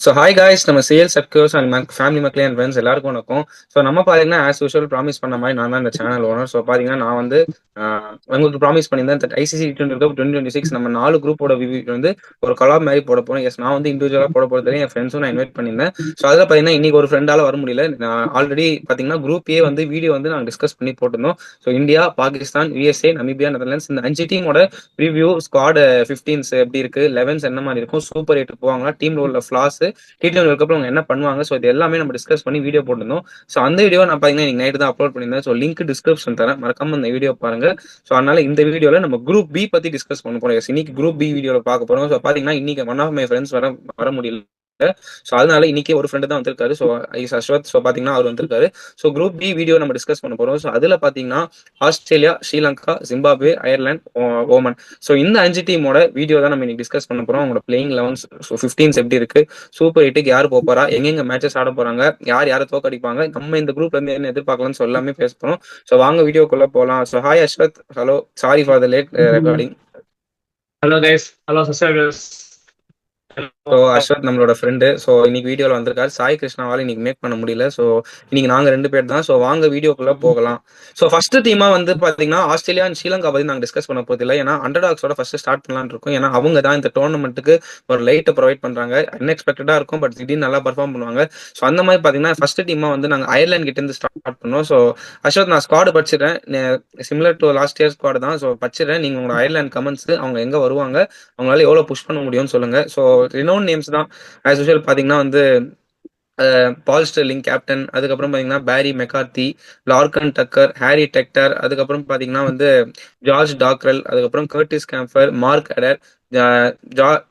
So hi guys, நம்ம sales circles and family மக்களே and friends எல்லாருக்கும் வணக்கம். ஸோ நம்ம பார்த்தீங்கன்னா ஆஸ் யூஷுவல் ப்ராமிஸ் பண்ண மாதிரி நான் தான் இந்த சேனல் ஓனர். ஸோ பார்த்தீங்கன்னா நான் வந்து உங்களுக்கு ப்ராமிஸ் பண்ணியிருந்தேன். இந்த ஐசிசி டுவெண்ட்டி நம்ம 4 குரூப்போட வந்து ஒரு கலாப் மாதிரி போட போகிறோம். எஸ், நான் வந்து இண்டிவிஜுவலாக போட போகிறது என் ஃப்ரெண்ட்ஸும் நான் இன்வைட் பண்ணியிருந்தேன். ஸோ அதில் பார்த்தீங்கன்னா இன்னைக்கு ஒரு ஃப்ரெண்டால வர முடியல. நான் ஆல்ரெடி பார்த்தீங்கன்னா குரூப் ஏ வந்து வீடியோ வந்து நாங்கள் டிஸ்கஸ் பண்ணி போட்டிருந்தோம். So India, Pakistan, USA, Namibia, Netherlands இந்த 5 டீமோட ரிவ்யூ, ஸ்குவாட் 15s எப்படி இருக்கு, 11s என்ன மாதிரி இருக்கும், சூப்பர் 8 போவாங்களா, டீம்ல உள்ள ஃபிளாஸ், T20 வேர்ல்ட் கப்ல அவங்க என்ன பண்ணுவாங்க, ஸோ இது எல்லாமே நம்ம டிஸ்கஸ் பண்ணி வீடியோ போட்டிருந்தோம். ஸோ அந்த வீடியோ நான் பார்த்தீங்கன்னா இன்னைக்கு நைட்டு தான் அப்லோட் பண்ணியிருந்தேன். ஸோ லிங்க் டிஸ்கிரிப்ஷன் தரேன், மறக்காம இந்த வீடியோ பாருங்க. ஸோ அதனால இந்த வீடியோல நம்ம குரூப் பி பத்தி டிஸ்கஸ் பண்ண போறோம். இன்னைக்கு குரூப் பி வீடியோல பார்க்க போறோம். ஸோ பாத்தீங்கன்னா இன்னைக்கு ஒன் ஆஃப் மை ஃப்ரெண்ட்ஸ் வர முடியல. ஸோ அதனால இன்னைக்கு ஒரு ஃப்ரெண்டு தான் வந்திருக்காரு. So ice Ashwath. ஸோ பாத்தீங்கன்னா அவர் வந்திருக்காரு. ஸோ குரூப் பி வீடியோ நம்ம டிஸ்கஸ் பண்ண போறோம். ஸோ அதுல பாத்தீங்கன்னா Australia, Sri Lanka, Zimbabwe, Ireland, Oman. So இந்த 5 டீமோட வீடியோ தான் நம்ம இன்னைக்கு டிஸ்கஸ் பண்ண போறோம். அவங்களோட பிளேயிங் 11s, ஸோ 15s எப்படி இருக்கு, சூப்பர் எயிட்டுக்கு யார் போறா, எங்கெங்க மேட்சஸ் ஆட போறாங்க, யார் யாரை தோக்கடிப்பாங்க, நம்ம இந்த குரூப்ல இருந்து என்ன எதிர்பார்க்கலாம்னு சொல்லி எல்லாமே பேச போறோம். ஸோ வாங்க வீடியோக்குள்ள போலாம். So hi Ashwath. Hello, sorry for the late recording. Hello guys, hello subscribers. So Hello. Ashwath நம்மளோட ஃப்ரெண்டு. ஸோ இன்னைக்கு வீடியோவில் வந்திருக்காரு. சாய் கிருஷ்ணாவால் இன்னைக்கு மேக் பண்ண முடியல. ஸோ இன்னைக்கு நாங்கள் 2 பேர் தான். ஸோ வாங்க வீடியோக்குள்ள போகலாம். ஸோ ஃபர்ஸ்ட் டீமா வந்து பார்த்தீங்கன்னா ஆஸ்திரேலியா அண்ட் ஸ்ரீலங்கா பற்றி நாங்கள் டிஸ்கஸ் பண்ண போதில்லை. ஏன்னா அண்டர்டாக்ஸோட ஃபர்ஸ்ட் ஸ்டார்ட் பண்ணலான்னு இருக்கோம். ஏன்னா அவங்க தான் இந்த டோர்னமெண்ட்டுக்கு ஒரு லைட்டை ப்ரொவைட் பண்ணுறாங்க. அன்எக்ஸ்பெக்டடாக இருக்கும், பட் திடீர்னு நல்லா பர்ஃபார்ம் பண்ணுவாங்க. ஸோ அந்த மாதிரி பார்த்தீங்கன்னா ஃபர்ஸ்ட் டீமா வந்து நாங்கள் அயர்லாந்து கிட்ட இருந்து ஸ்டார்ட் பண்ணோம். ஸோ அஸ்வத், நான் ஸ்குவாடு படிச்சிடறேன். Similar to last year squad தான். ஸோ படிச்சிடறேன். நீங்கள் உங்களோட அயர்லாந்து கமெண்ட்ஸ், அவங்க எங்கே வருவாங்க, அவங்களால எவ்வளோ புஷ் பண்ண முடியும்னு சொல்லுங்க. ஸோ ரினோன் நேம்ஸ் தான். ஆஸ் யூஷுவல் பாத்தீங்கன்னா வந்து பால் ஸ்டெர்லிங் கேப்டன், அதுக்கப்புறம் பாத்தீங்கன்னா Barry McCarthy, Lorcan Tucker, Harry Tector, அதுக்கப்புறம் பாத்தீங்கன்னா வந்து ஜார்ஜ் டாக்ரல், அதுக்கப்புறம் Curtis Campher, Mark Adair,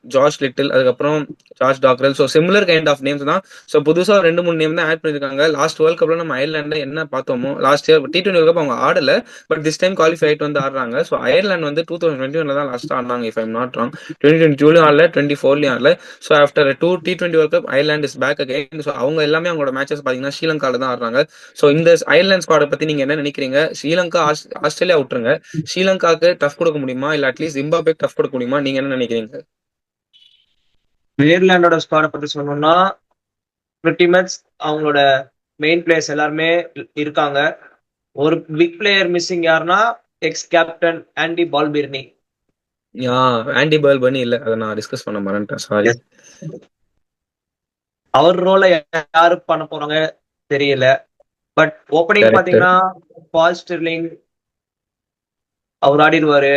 George Little, அதுக்கப்புறம் George Dockrell. So similar kind of names தான். ஸோ புதுசாக 2 3 நேம் தான் ஆட் பண்ணியிருக்காங்க. லாஸ்ட் வேர்ல்ட் கப்ல நம்ம அயர்லாண்ட்ல என்ன பார்த்தோமோ, last year T20 world cup அவங்க ஆடல, பட் திஸ் டைம் குவாலிஃபை ஆயிட்டு வந்து ஆடுறாங்க. ஸோ அயர்லாந்து வந்து 2021 தான் லாஸ்ட் ஆடினாங்க, இஃப் ஐம் நாட் ராங். 2022 ஆடல, 24 ஆடல. So after 2 T20 world cup Ireland is back again. So அவங்க எல்லாமே அவங்களோட மேட்சஸ் பார்த்தீங்கன்னா ஸ்ரீலங்கால தான் ஆடுறாங்க. ஸோ இந்த அயர்லாந்து ஸ்குவாடை பத்தி நீங்க என்ன நினைக்கிறீங்க? ஸ்ரீலங்கா, ஆஸ்திரேலியா விட்டுருங்க, ஸ்ரீலங்காக்கு டஃப் கொடுக்க முடியுமா, இல்ல அட்லீஸ்ட் ஜிம்பாப்வேக்கு டஃப் கொடுக்க முடியுமா? நீங்க என்ன நினைக்கிறீங்க? அயர்லாண்டோட ஸ்குவாடை பத்தி சொல்லணும்னா pretty much அவங்களோட மெயின் பிளேயர்ஸ் எல்லாருமே இருக்காங்க. ஒரு பிக் பிளேயர் மிஸ்ஸிங் யாருன்னா X captain Andy Balbirnie. Anti pearl பண்ணி இல்ல, அதை நான் டிஸ்கஸ் பண்ண மறந்துட்டேன், சாரி. அவர் ரோல யாரு பண்ண போறாங்க தெரியல. But opening correct. பாத்தீங்கன்னா பால் ஸ்டிர்லிங் அவர் ஆடிடுவாரு.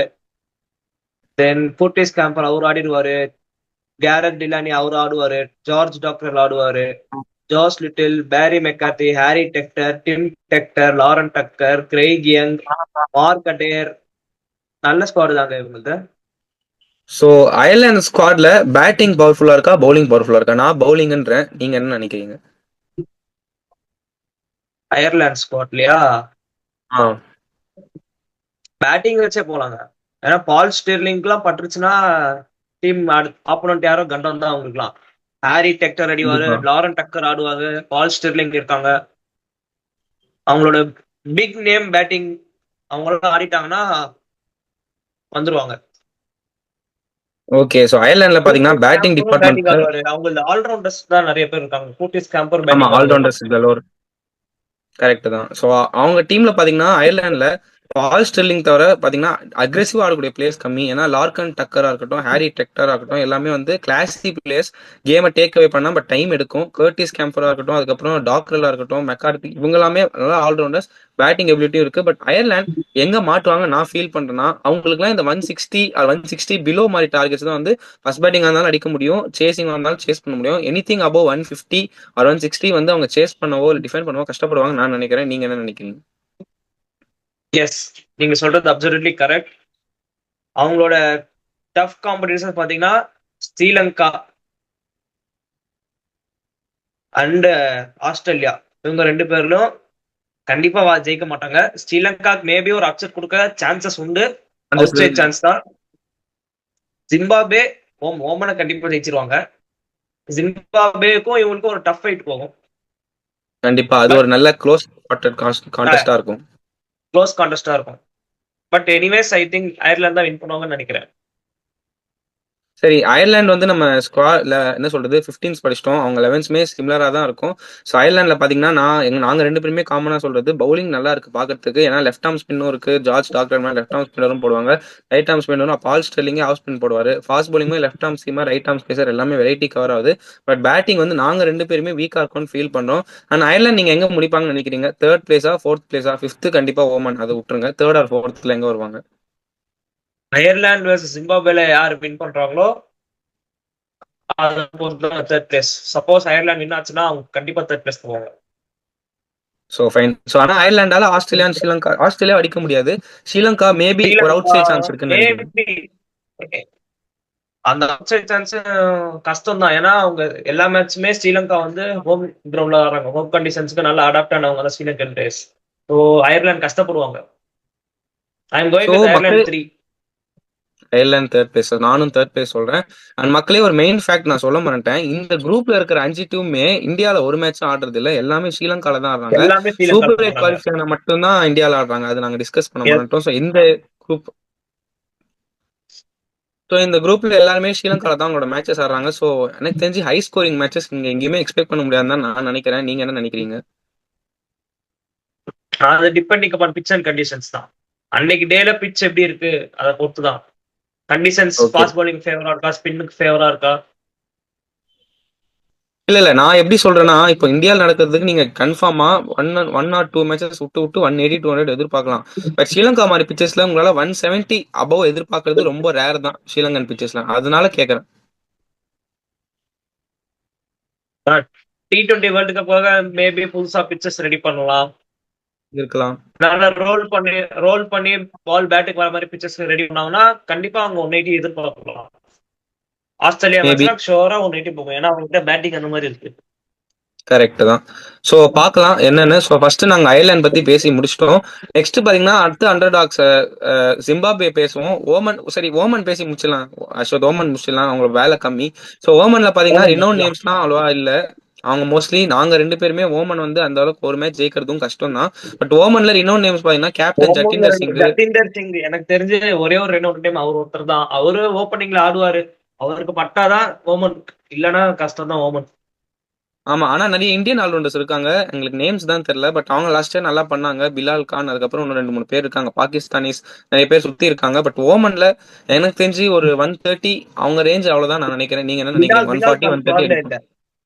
தென் கூர்டிஸ் கேம்பர் அவர் ஆடிடுவாரு. கேரட் டிலானி அவர் ஆடுவாரு. ஜார்ஜ் டாக்டர் ஆடுவாரு. Josh Little, Barry McCarthy, Harry Tector, Tim Tector, Lorcan Tucker, Craig Young, Mark Adair. நல்ல ஸ்குவாடு தாங்க இவங்களுக்கு. ஸோ அயர்லாந்து ஸ்குவாட்ல பேட்டிங் பவர்ஃபுல்லா இருக்கா, பவுலிங் பவர்ஃபுல்லா இருக்கா? நான் பவுலிங்ன்றேன், நீங்க என்ன நினைக்கிறீங்க? அயர்லாந்து ஸ்குவாட்லயா ஆ, பேட்டிங் வச்சே போலாங்க. ஏன்னா பால் ஸ்டிர்லிங்க்லாம் பட்டுருச்சுன்னா டீம் ஆப்போனன்ட் யாரோ கண்டம் தான் அவங்களுக்குலாம். ஹாரி டெக்டர் அடிவாரு, கண்டிப்பா. லாரன் டக்கர் ஆடுவாங்க, பால் ஸ்டிர்லிங் இருக்காங்க. அவங்களோட பிக் நேம் பேட்டிங் அவங்களாம் ஆடிட்டாங்கன்னா வந்துருவாங்க. ஓகே, ஸோ அயர்லாந்துல பாத்தீங்கன்னா கூட்டிஸ் பேட்டிங் கேம்பரும் பேட்டிங் டிபார்ட்மெண்ட்ல ஆடுவாரு. அவங்கள ஆல்ரவுண்டர்ஸ் தான் நிறைய பேர் இருக்காங்க. கூட்டிஸ் கேம்பர் ஆமா, பேட்டிங் ஆடுவாரு. ஆல்ரவுண்டர்ஸ் கரெக்ட் தான். ஸோ அவங்க டீம்ல பாத்தீங்கன்னா அயர்லாந்துல பால் ஸ்டில்லிங் தவிர பாத்தீங்கன்னா அக்ரெசிவா ஆடக்கூடிய பிளேயர்ஸ் கம்மி. ஏன்னா லார்கன் டக்கரா இருக்கட்டும், ஹாரி டெக்டரா இருக்கட்டும், எல்லாமே வந்து கிளாசி பிளேயர்ஸ். கேமை டேக் அவே பண்ணா பட் டைம் எடுக்கும். கர்டிஸ் கேம்பரா இருக்கட்டும், அதுக்கப்புறம் டாக்ரலா இருக்கட்டும், மெக்கார்த்தி, இவங்க எல்லாமே நல்லா ஆல்ரவுண்டர்ஸ். பேட்டிங் எபிலிட்டியும் இருக்கு. பட் அயர்லாந்து எங்க மாட்டுவாங்க நான் ஃபீல் பண்றேன்னா, அவங்களுக்குலாம் இந்த 160 பிலோ மாதிரி டார்கெட்ஸ் தான் வந்து ஃபர்ஸ்ட் பேட்டிங் இருந்தாலும் அடிக்க முடியும், சேசிங் இருந்தாலும் சேஸ் பண்ண முடியும். எனிதிங் அபவ் 150 ஒரு 160 வந்து அவங்க சேஸ் பண்ணவோ இல்லை டிஃபெண்ட் பண்ணவோ கஷ்டப்படுவாங்க நான் நினைக்கிறேன். நீங்க என்ன நினைக்கிறீங்க? எஸ், நீங்க சொல்றது அப்சல்யூட்லி கரெக்ட். அவங்களோட டஃப் காம்படிஷன் பாத்தீங்கன்னா ஸ்ரீலங்கா அண்ட் ஆஸ்திரேலியா, இவங்க 2 பேர்லும் கண்டிப்பா ஜெயிக்க மாட்டாங்க. ஸ்ரீலங்கா மேபி ஒரு அப்செட் கொடுக்க சான்சஸ் உண்டு. அந்த அவுட் சைட் சான்ஸ் தான். ஜிம்பாபே ஓமனை கண்டிப்பா ஜெயிச்சிருவாங்க. ஜிம்பாபேக்கும் இவங்களுக்கும் ஒரு டஃப் ஃபைட் போகும். கண்டிப்பா அது பட் ஒரு நல்ல க்ளோஸ் கான்டெஸ்டா இருக்கும். க்ளோஸ் கான்டெஸ்டா இருக்கும். But anyways I think Ireland தான் வின் பண்ணுவாங்கன்னு நினைக்கிறேன். சரி, அயர்லாந்து வந்து நம்ம ஸ்குவாட்ல என்ன சொல்றது 15ஸ் படிச்சிட்டோம். அவங்க 11ஸ்மே சிமிலரா தான் இருக்கும். ஸோ அயர்லாந்துல பார்த்தீங்கன்னா, நாங்க 2 பேருமே காமனா சொல்றது பவுலிங் நல்லா இருக்கு பார்க்கறதுக்கு. ஏன்னா லெஃப்ட் ஆர்ம் ஸ்பின்னும் இருக்கு. ஜார்ஜ் டாக்லர் மாரி லெஃப்ட் ஆர்ம் ஸ்பின்னரும் போடுவாங்க. ரைட் ஆர்ம் ஸ்பின்னரும் பால் ஸ்டெர்லிங்கே ஆஃப் ஸ்பின் போடுவாரு. ஃபாஸ்ட் பவுலிங்குமே left arm seamer, right arm pacer எல்லாமே வெரைட்டி கவர் ஆகுது. பட் பேட்டிங் வந்து நாங்க 2 பேருமே வீக்கா இருக்கோம்னு ஃபீல் பண்றோம். அண்ட் அயர்லாந்து நீங்க எங்க முடிப்பாங்கன்னு நினைக்கிறீங்க? 3 பிளேஸா, 4த் பிளேஸா? 5த் கண்டிப்பா ஓமன் அத விட்டுருங்க. 3 ஆர் 4த்ல எங்க வருவாங்க? அயர்லாந்து வர்சஸ் ஜிம்பாப்வேல யார் வின் பண்றாங்களோ அதை பொறுத்து தான் third place. Suppose Ireland win ஆச்சுன்னா அவங்க கண்டிப்பா தேர்ட் பிளேஸ் போவாங்க. So fine. ஸோ ஆனா அயர்லாண்டால ஆஸ்திரேலியா and ஸ்ரீலங்கா ஆஸ்திரேலியா அடிக்க முடியாது. ஸ்ரீலங்கா மேபி ஒரு அவுட் ஸ்ரீலங்கா சைட் சான்ஸ் இருக்குன்னு நினைக்கிறேன். மேபி அந்த அவுட் சைட் சான்ஸ் கஷ்டம் தான். ஏன்னா அவங்க எல்லா மேட்சுமே ஸ்ரீலங்கா வந்து ஹோம் கிரவுண்ட்ல ஆடுறாங்க. ஹோம் கண்டிஷன்ஸ்க்கு நல்லா அடாப்ட் ஆனவங்க தான் ஸ்ரீலங்கன் பிளேயர்ஸ். ஸோ அயர்லாந்து கஷ்டப்படுவாங்க. I am so going with மக்கள் அயர்லாந்து 3. அயர்லாந்து தேர்ட் பிளேஸ், நானும் தேர்ட் பிளேஸ் சொல்றேன். அண்ட் மக்களே ஒரு மெயின் ஃபேக்ட் நான் சொல்ல மாட்டேன். இந்த குரூப்ல இருக்கிற 5 டீமுமே இந்தியால ஒரு மேட்சும் ஆடுறது இல்ல. எல்லாமே ஸ்ரீலங்கால தான் ஆடுறாங்க. எல்லாமே ஸ்ரீலங்கா சூப்பர் எயிட் போறாங்க. குவாலிஃபையர்ல மட்டும் தான் இந்தியால ஆடுறாங்க. அது நாங்க டிஸ்கஸ் பண்ண Yes. மாட்டோம். ஸோ குரூப் இந்த குரூப்ல எல்லாருமே ஸ்ரீலங்கால தான் அவங்களோட மேட்சஸ் ஆடுறாங்க. ஸோ எனக்கு தெரிஞ்சு ஹை ஸ்கோரிங் மேட்சஸ் நீங்க எங்கேயுமே எக்ஸ்பெக்ட் பண்ண முடியாதுன்னு தான் நான் நினைக்கிறேன். நீங்க என்ன நினைக்கிறீங்க? அது depending upon pitch and conditions தான். அன்னைக்கு டேல பிச் எப்படி இருக்கு அதை பொறுத்து தான். Conditions okay. ஃபாஸ்ட் பவுலிங் ஃபேவரா இருக்கா, ஸ்பின்னுக்கு ஃபேவரா இருக்கா? இல்ல நான் எப்படி சொல்றேன்னா, இப்போ இந்தியால நடக்கிறதுக்கு நீங்க கன்ஃபார்மா 1 or 2 மேட்சஸ் விட்டு விட்டு 180, 200 எதிர்பார்க்கலாம். பட் ஸ்ரீலங்கா மாதிரி பிச்சஸ்ல உங்களால 170 அபவ் எதிர்பார்க்கறது ரொம்ப ரேர் தான் ஸ்ரீலங்கன் பிச்சஸ்ல. அதனால கேக்குறேன். T20 வேர்ல்டு கப்பாக மேபி புதுசா பிச்சஸ் ரெடி பண்ணலாம். இருக்கலாம். நல்லா ரோல் பண்ணி பால் பேட்டுக்கு வர மாதிரி பிச்சஸ் ரெடி பண்ணாங்கன்னா கண்டிப்பா அவங்க 180 எதிர்பார்க்கலாம். Australia maybe. மேட்ச்னா ஷோரா 180 போகும். ஏன்னா அவங்க பேட்டிங் அந்த மாதிரி இருக்கு. கரெக்ட் தான். ஸோ பார்க்கலாம் என்னன்னு. ஸோ ஃபர்ஸ்ட் நாங்க அயர்லாந்து பத்தி பேசி முடிச்சிட்டோம். நெக்ஸ்ட் பாத்தீங்கன்னா அடுத்து அண்டர் டாக்ஸ் ஜிம்பாப்வே பேசுவோம். ஓமன் பேசி முடிச்சிடலாம். அஸ்வத் ஓமன் முடிச்சிடலாம். அவங்களோட வேலை கம்மி. ஸோ ஓமன்ல பாத்தீங்கன்னா ரினோன் நேம்ஸ்லாம் அவ்வளவா இல்ல. அவங்க மோஸ்ட்லி நாங்க 2 பேருமே ஓமன் வந்து அந்த அளவுக்கு ஒரு மேட்ச் ஜெயிக்கிறதும் கஷ்டம் தான். பட் ஓமன்ல ரினோன் நேம்ஸ் பாத்தீங்கன்னா கேப்டன் ஜட்டிந்தர் சிங். ஜத்தீந்தர் சிங் எனக்கு தெரிஞ்சு ஒரே ஒரு ரெண்டு டைம் அவர் ஒருத்தர் தான். அவரு ஓப்பனிங்ல ஆடுவாரு. அவருக்கு பட்டாதான் ஓமன், இல்லைன்னா கஷ்டம் தான் ஓமன். ஆமா, ஆனா நிறைய இந்தியன் ஆல்ரவுண்டர்ஸ் இருக்காங்க. எங்களுக்கு நேம்ஸ் தான் தெரியல. பட் அவங்க லாஸ்ட் இயர் நல்லா பண்ணாங்க. பிலால் கான், அதுக்கப்புறம் இன்னும் 2 3 பேர் இருக்காங்க. பாகிஸ்தானிஸ் நிறைய பேர் சுத்தி இருக்காங்க. பட் ஓமன்ல எனக்கு தெரிஞ்சு ஒரு 130 அவங்க ரேஞ்ச் அவ்வளவுதான் நான் நினைக்கிறேன். நீங்க என்ன பிலால் நினைக்கிறீங்க? பிலால் 140 கான் 130 ஸ்குவாட்ல அடிக்கும். இல்ல.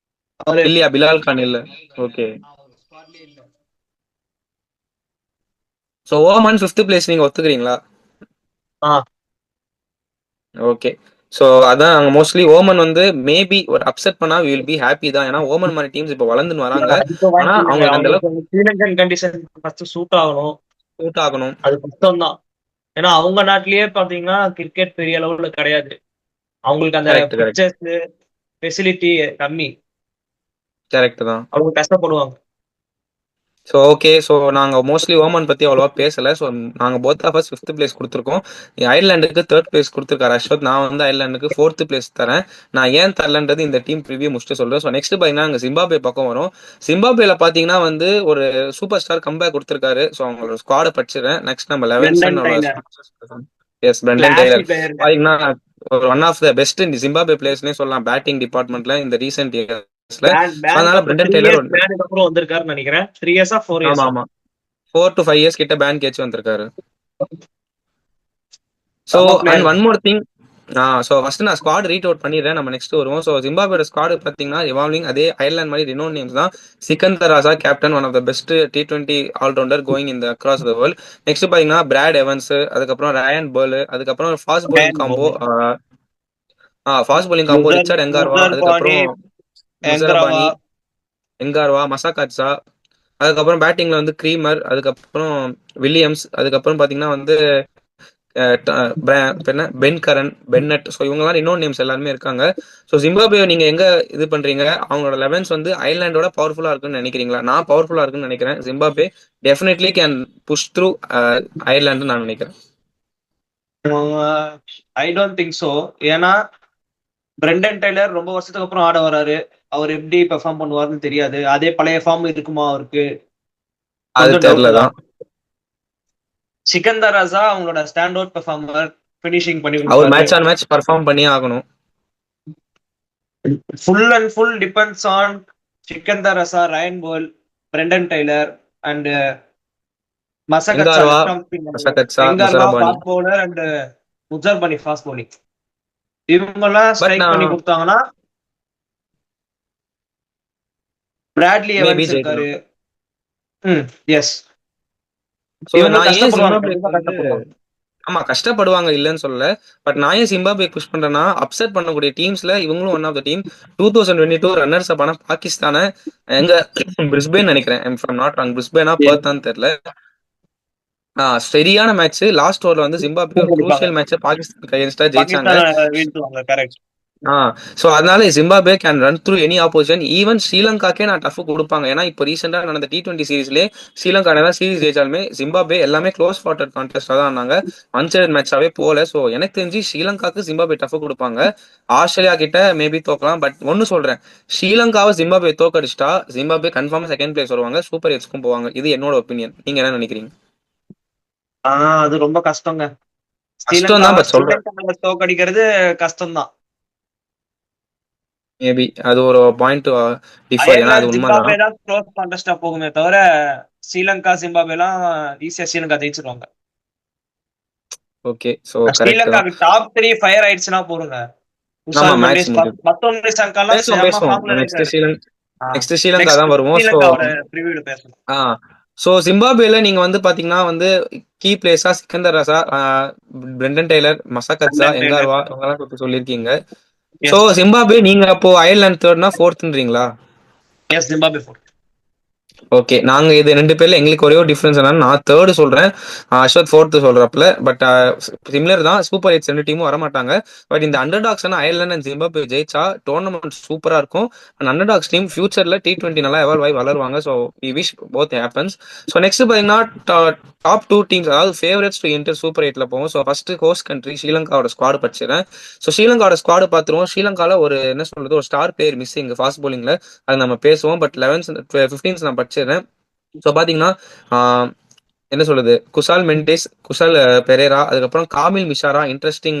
அவரு இல்லையா? பிலால் கான் இல்ல. ஓகே. ஸ்குவாட்லயே இல்ல. ஸோ ஓமன் 5th பிளேஸ் நீங்க ஒத்துக்கிறீங்களா? ஆ ஓகே. ஸோ அதான் மோஸ்ட்லி ஓமன் வந்து மேபி ஒரு அப்செட் பண்ணா வில் பி ஹாப்பி தான். ஏன்னா ஓமன் மாதிரி டீம்ஸ் இப்போ வளர்ந்துன்னு வராங்க. இப்ப ஆனா வாய்ப்பு இல்லைங்க. அவங்களுக்கு அந்த அவங்களுக்கு அளவுக்கு ஸ்ரீலங்கன் கண்டிஷன் ஃபர்ஸ்ட் சூட் ஆகணும். சூட் ஆகணும். அது கஷ்டம் தான். ஏன்னா அவங்க நாட்டிலேயே பாத்தீங்கன்னா கிரிக்கெட் பெரிய அளவுல கிடையாது. அவங்களுக்கு அந்த கரெக்ட் கரெக்ட் பிக்சர்ஸ் ஃபெசிலிட்டி கம்மி. கரெக்ட் தான். அவங்க கஷ்டப்படுவாங்க. So okay. ஸோ நாங்கள் மோஸ்ட்லி ஓமன் பற்றி அவ்வளோவா பேசலை. ஸோ நாங்கள் both of us 5th place கொடுத்துருக்கோம். அயர்லாண்டுக்கு 3rd பிளேஸ் கொடுத்துருக்காரு அஸ்வத். நான் வந்து அயர்லாண்டுக்கு 4th பிளேஸ் தரேன். நான் ஏன் தரலன்றது இந்த டீம் ப்ரிவியூ முடிச்சுட்டு சொல்கிறேன். ஸோ நெக்ஸ்ட் பார்த்தீங்கன்னா அங்கே ஜிம்பாப்வே பக்கம் வரும். ஜிம்பாப்வேல பார்த்தீங்கன்னா வந்து ஒரு சூப்பர் ஸ்டார் கம்பேக் கொடுத்துருக்காரு. ஸோ அவங்களோட ஸ்குவாடை படிச்சிடுறேன். நெக்ஸ்ட் நம்ம பிரெண்டன் லெவன்சனோட Taylor yes Brendan classy Taylor பிளேயருங்க. பார்த்தீங்கன்னா ஒரு ஒன் ஆஃப் த பெஸ்ட் இந்த ஜிம்பாப்வே பிளேயர்ஸ்னே சொல்லலாம் பேட்டிங் டிபார்ட்மெண்ட்ல இந்த ரீசெண்ட் இயர்ஸ்ல. ஸோ பேன் அதனால அப்புறம் பிரெண்டன் 3 டெய்லர். இயர்ஸ் பேனுக்கு அப்புறம் வந்திருக்காருன்னு நினைக்கிறேன். 3 இயர்ஸா 4 ஆமா இயர்ஸா ஆமா 4 to 5 years கிட்ட பேன் கேட்ச் வந்திருக்காரு. ஸோ செம்ம அண்ட் பிளேயருங்க. One more thing. So first நான் ஸ்குவாட் ரீட் அவுட் பண்ணிடுறேன். நம்ம நெக்ஸ்ட் வருவோம். ஸோ ஜிம்பாப்வேட ஸ்குவாட் பார்த்தீங்கன்னா ரிவால்விங் அதே அயர்லாந்து மாதிரி ரினோன் நேம்ஸ் தான். Sikandar Raza captain, one of the best T20 all-rounder going இந்த அக்ராஸ் த வேர்ல்ட். நெக்ஸ்ட் பார்த்தீங்கன்னா பிராட் எவன்ஸ், அதுக்கப்புறம் ரயான் பேர்லு, அதுக்கப்புறம் fast bowling combo. Fast bowling combo Richard Ngarava, நுசர் பாணி, அதுக்கப்புறம் எங்கரவா, நுசரபானி, எங்கார்வா, மசாகாட்சா, அதுக்கப்புறம் பேட்டிங்ல வந்து கிரீமர், அதுக்கப்புறம் வில்லியம்ஸ், அதுக்கப்புறம் பாத்தீங்கன்னா வந்து என்ன பென் கரன், பென்னட். ஸோ இவங்கலாம் இன்னொரு நேம்ஸ் எல்லாருமே இருக்காங்க. ஸோ ஜிம்பாப்வே நீங்க எங்க இது பண்றீங்க? அவங்களோட லெவன்ஸ் வந்து அயர்லாண்டோட பவர்ஃபுல்லா இருக்குன்னு நினைக்கிறீங்களா? நான் பவர்ஃபுல்லா இருக்குன்னு நினைக்கிறேன். Zimbabwe definitely can push through Ireland நான் நினைக்கிறேன். I don't think so. ஏன்னா பிரெண்டன் டெய்லர் ரொம்ப வருஷத்துக்கு அப்புறம் ஆட வராரு. அவர் எப்படி பெர்ஃபார்ம் பண்ணுவாருன்னு தெரியாது. அதே பழைய ஃபார்ம் இருக்குமா அவருக்கு? அது கொஞ்சம் டவுட் தான். தெரியலதான். சிக்கந்தர் ராசா அவங்களோட ஸ்டாண்ட் அவுட் பெர்ஃபார்மர், ஃபினிஷிங் பண்ணி அவர் கொடுப்பாரு. மேட்ச் ஆன் மேட்ச் பர்ஃபார்ம் பண்ணியே ஆகணும். Full and full depends on Sikandar Raza, Ryan Ball, Brendan Taylor, and Masakatsa எங்கார்வா, left arm spinner. Masakadza, Engarwa Muzarabani. fast bowler and Muzarbani fast bowling. இவங்கெல்லாம் but strike பண்ணி நான் கொடுத்தாங்கன்னா Bradley maybe Evans இருக்காரு. ஜெயிக்கலாம். S. So இவங்க நான் ஏன் கஷ்டப்படுவாங்க, ஜிம்பாப்வேக்கு கண்டிப்பா வந்து கஷ்டப்படுவாங்க. ஆமா கஷ்டப்படுவாங்க இல்லைன்னு சொல்லல. பட் நான் ஏன் ஜிம்பாப்வே புஷ் பண்றேன்னா அப்செட் பண்ணக்கூடிய டீம்ஸ்ல இவங்களும் one of the team. 2022 runners up ஆன பாகிஸ்தானை எங்க பிரிஸ்பேன் நினைக்கிறேன், நாட் ராங், பிரிஸ்பேனா Yes. பர்த்தான்னு தெரியல. சரியான மேட்ச். லாஸ்ட் ஓவர்ல வந்து ஜிம்பாப்வே ஒரு அடிப்பாங்க. குரூஷியல் மேட்ச் பாகிஸ்தான் கையென்ஸ்டா ஜெயிச்சாங்க. பாகிஸ்தான் வீழ்த்துவாங்க. கரெக்ட். ஸோ அதனால Zimbabwe can run through any opposition. Even ஸ்ரீலங்காக்கே நான் டஃப் கொடுப்பாங்க. ஏன்னா இப்போ ரீசெண்டா நடந்த T20 சீரீஸ்லேயே ஸ்ரீலங்கா தான் சீரீஸ் ஜெயிச்சாலுமே ஜிம்பாப்வே எல்லாமே க்ளோஸ் வாட்டர் கான்டெஸ்டா தான் ஆனாங்க. ஒன் சைட் மேட்சாவே போல. ஸோ எனக்கு தெரிஞ்சு ஸ்ரீலங்காக்கு ஜிம்பாப்வே டஃப் கொடுப்பாங்க. ஆஸ்திரேலியா கிட்ட மேபி தோக்கலாம். பட் ஒன்னு சொல்றேன், ஸ்ரீலங்காவை ஜிம்பாப்வே தோக்கடிச்சிட்டா ஜிம்பாப்வே கன்ஃபார்ம் செகண்ட் பிளேஸ் வருவாங்க, சூப்பர் எக்ஸ்க்கும் போவாங்க. இது என்னோட ஒப்பீனியன். நீங்க என்ன நினைக்கிறீங்க? அது ரொம்ப கஷ்டங்க. கஷ்டம் தான், பட் சொல்றேன். ஸ்ரீலங்கா தோக்கடிக்கிறது கஷ்டம் தான். மேபி அது ஒரு பாயிண்ட் டிஃபர், ஏன்னா அது அயர்லாந்து உண்மைதான். ஜிம்பாப்வே தான் க்ளோஸ் கான்டெஸ்டா போகுமே தவிர ஸ்ரீலங்கா ஜிம்பாப்வே எல்லாம் ஈஸியா ஸ்ரீலங்கா ஜெயிச்சிருவாங்க. ஓகே, ஸோ கரெக்ட் தான். ஸ்ரீலங்காக்கு டாப் 3 ஃபயர் ஆயிடுச்சுன்னா போடுங்க. ஆமா, குஷால் மேட்ச் மெண்டிஸ், முடியும். மத்தொன்னு சங்காலாம் பேசுவோம் செம பேசுவோம். ஃபார்ம்ல நெக்ஸ்ட் இருக்காரு. ஸ்ரீலங்கா நெக்ஸ்ட் தான் வருவோம். ஸோ ஸ்ரீலங்காவோட ப்ரிவியூல பேசணும். ஸோ ஜிம்பாப்வேல நீங்க வந்து பாத்தீங்கன்னா வந்து கீ பிளேஸா Sikandar Raza, Brendan Taylor, Masakadza, London Taylor. Ngarava இவங்கெல்லாம் பத்தி சொல்லியிருக்கீங்க. So yes. ஜிம்பாப்வே நீங்க அப்போ அயர்லாந்து தேர்ட்னா ஃபோர்த்ன்றீங்களா? Yes, Zimbabwe 4. ஓகே, நாங்க இது ரெண்டு பேர்ல எங்களுக்கு ஒரே ஒரு டிஃபரன்ஸ் என்னன்னா நான் தேர்டு சொல்றேன், அஸ்வத் ஃபோர்த்து சொல்றப்பல. பட் சிமிலர் தான், சூப்பர் எயிட்ஸ் ரெண்டு டீமும் வரமாட்டாங்க. பட் இந்த அண்டர்டாக்ஸ் அயர்லாந்து அண்ட் ஜிம்பாப்வே ஜெயிச்சா டோர்னமெண்ட் சூப்பரா இருக்கும். அண்ட் அண்டர்டாக்ஸ் டீம் ஃபியூச்சர்ல T20 நல்லா எவால்வ் ஆகி வளருவாங்க. So we wish both happens. So next பாத்தீங்கன்னா டாப் 2 டீம்ஸ், அதாவது ஃபேவரட்ஸ் டு என்டர் சூப்பர் எயிட்ல போவோம். ஸோ ஃபர்ஸ்ட் ஹோஸ்ட் கண்ட்ரி ஸ்ரீலங்காவோட ஸ்குவாட் படிச்சிடறேன். ஸோ ஸ்ரீலங்காவோட ஸ்குவாட் பார்த்துருவோம். ஸ்ரீலங்கால ஒரு என்ன சொல்றது, ஒரு ஸ்டார் பிளேயர் மிஸ்ஸிங் ஃபாஸ்ட் bowlingல, அது நம்ம பேசுவோம். பட் 11th 15th நான் படிச்சிடுறேன். ஸோ பார்த்தீங்கன்னா என்ன சொல்றது, குசால் மெண்டேஸ், குசால் பெரேரா, அதுக்கப்புறம் காமில் மிஷாரா, இன்ட்ரெஸ்டிங்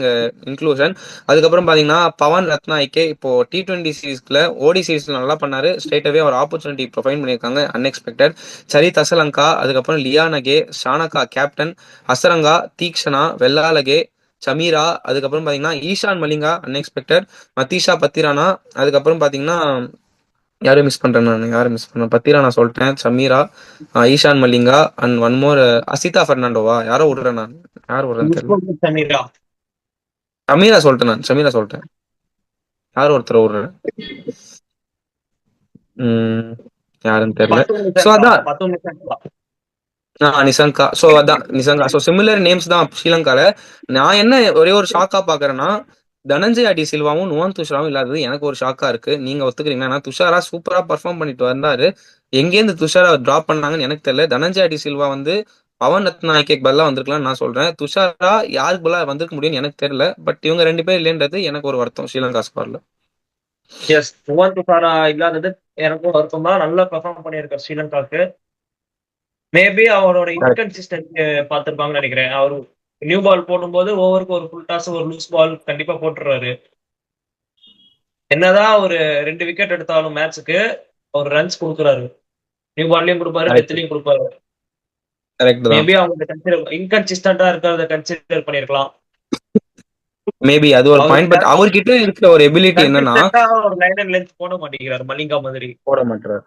இன்க்ளூஷன். அதுக்கப்புறம் பார்த்தீங்கன்னா பவன் ரத்னாய்க்கே இப்போ T20 சீரீஸ்ல ஓடி சீரீஸ்ல நல்லா பண்ணாரு. ஸ்ட்ரைட்டாவே ஒரு ஆப்பர்ச்சுனிட்டி ப்ரொவைட் பண்ணியிருக்காங்க, அன்எக்ஸ்பெக்டட். சரித் அசலங்கா, அதுக்கப்புறம் லியானகே, ஷானகா கேப்டன், அசரங்கா, தீக்ஷனா, வெள்ளாலகே, சமீரா, அதுக்கப்புறம் பார்த்தீங்கன்னா ஈஷான் மலிங்கா அன்எக்ஸ்பெக்டட், மதீஷா பத்திரானா, அதுக்கப்புறம் பார்த்தீங்கன்னா யாரும் மிஸ் பண்றேன், நான் யாரும் மிஸ் பண்ணேன், பத்திரா நான் சொல்லிட்டேன், Chameera, Eshan Malinga, and one more Asitha பெர்னாண்டோவா, யாரோ விடுறேன் நான், யார் விடுறேன்னு தெரியல. சமீரா. சமீரா சொல்லிட்டேன், நான் சமீரா சொல்லிட்டேன், யார் ஒருத்தர் விடுறேன். யாருன்னு தெரியல. ஸோ அதான் நிசங்கா. ஸோ அதான் நிசங்கா. ஸோ சிமிலர் நேம்ஸ் தான் ஸ்ரீலங்கால. நான் என்ன ஒரே ஒரு ஷாக்கா பாக்குறேன்னா தனஞ்சய் அடி சில்வாவும் நுவன் துஷாராவும் இல்லாதது எனக்கு ஒரு ஷாக்கா இருக்கு. நீங்க ஒத்துக்கிறீங்கன்னா துஷாரா சூப்பரா பர்ஃபார்ம் பண்ணிட்டு வந்தாரு. எங்கேருந்து துஷாரா டிராப் பண்ணாங்கன்னு எனக்கு தெரியல. தனஞ்சய் அடி சில்வா வந்து பவன் ரத்நாயக்கே பதிலா வந்திருக்கலாம்னு நான் சொல்றேன். துஷாரா யாருக்கு பதிலா வந்திருக்க முடியும்னு எனக்கு தெரியல. பட் இவங்க ரெண்டு பேர் இல்லைன்றது எனக்கு ஒரு வருத்தம் ஸ்ரீலங்கா ஸ்குவாட்ல. எஸ், நுவன் துஷாரா இல்லாதது எனக்கும் வருத்தம் தான். நல்லா பெர்ஃபார்ம் பண்ணியிருக்காரு ஸ்ரீலங்காக்கு. மேபி அவரோட இன்கன்சிஸ்டன்சி பார்த்திருப்பாங்கன்னு நினைக்கிறேன். அவரு நியூ பால் போடும்போது ஓவருக்கு ஒரு ஃபுல் டாஸ், ஒரு லூஸ் பால் கண்டிப்பா போட்டுறாரு. என்னதான் ஒரு 2 விக்கெட் எடுத்தாலும் மேட்சுக்கு அவர் ரன்ஸ் கொடுக்குறாரு. நியூ பால்லயும் கொடுப்பாரு, டெத்லயும் கொடுப்பாரு. கரெக்ட் தான். மேபி அவங்க கன்சிடர் இன்கன்சிஸ்டன்டா இருக்கிறத கன்சிடர் பண்ணிருக்கலாம். மேபி அது ஒரு பாயிண்ட். பட் அவர்கிட்ட இருக்கிற ஒரு எபிலிட்டி என்னன்னா ஒரு லைன் அண்ட் லென்த் போட மாட்டேங்கிறாரு மலிங்கா மாதிரி. போட மாட்டாரு.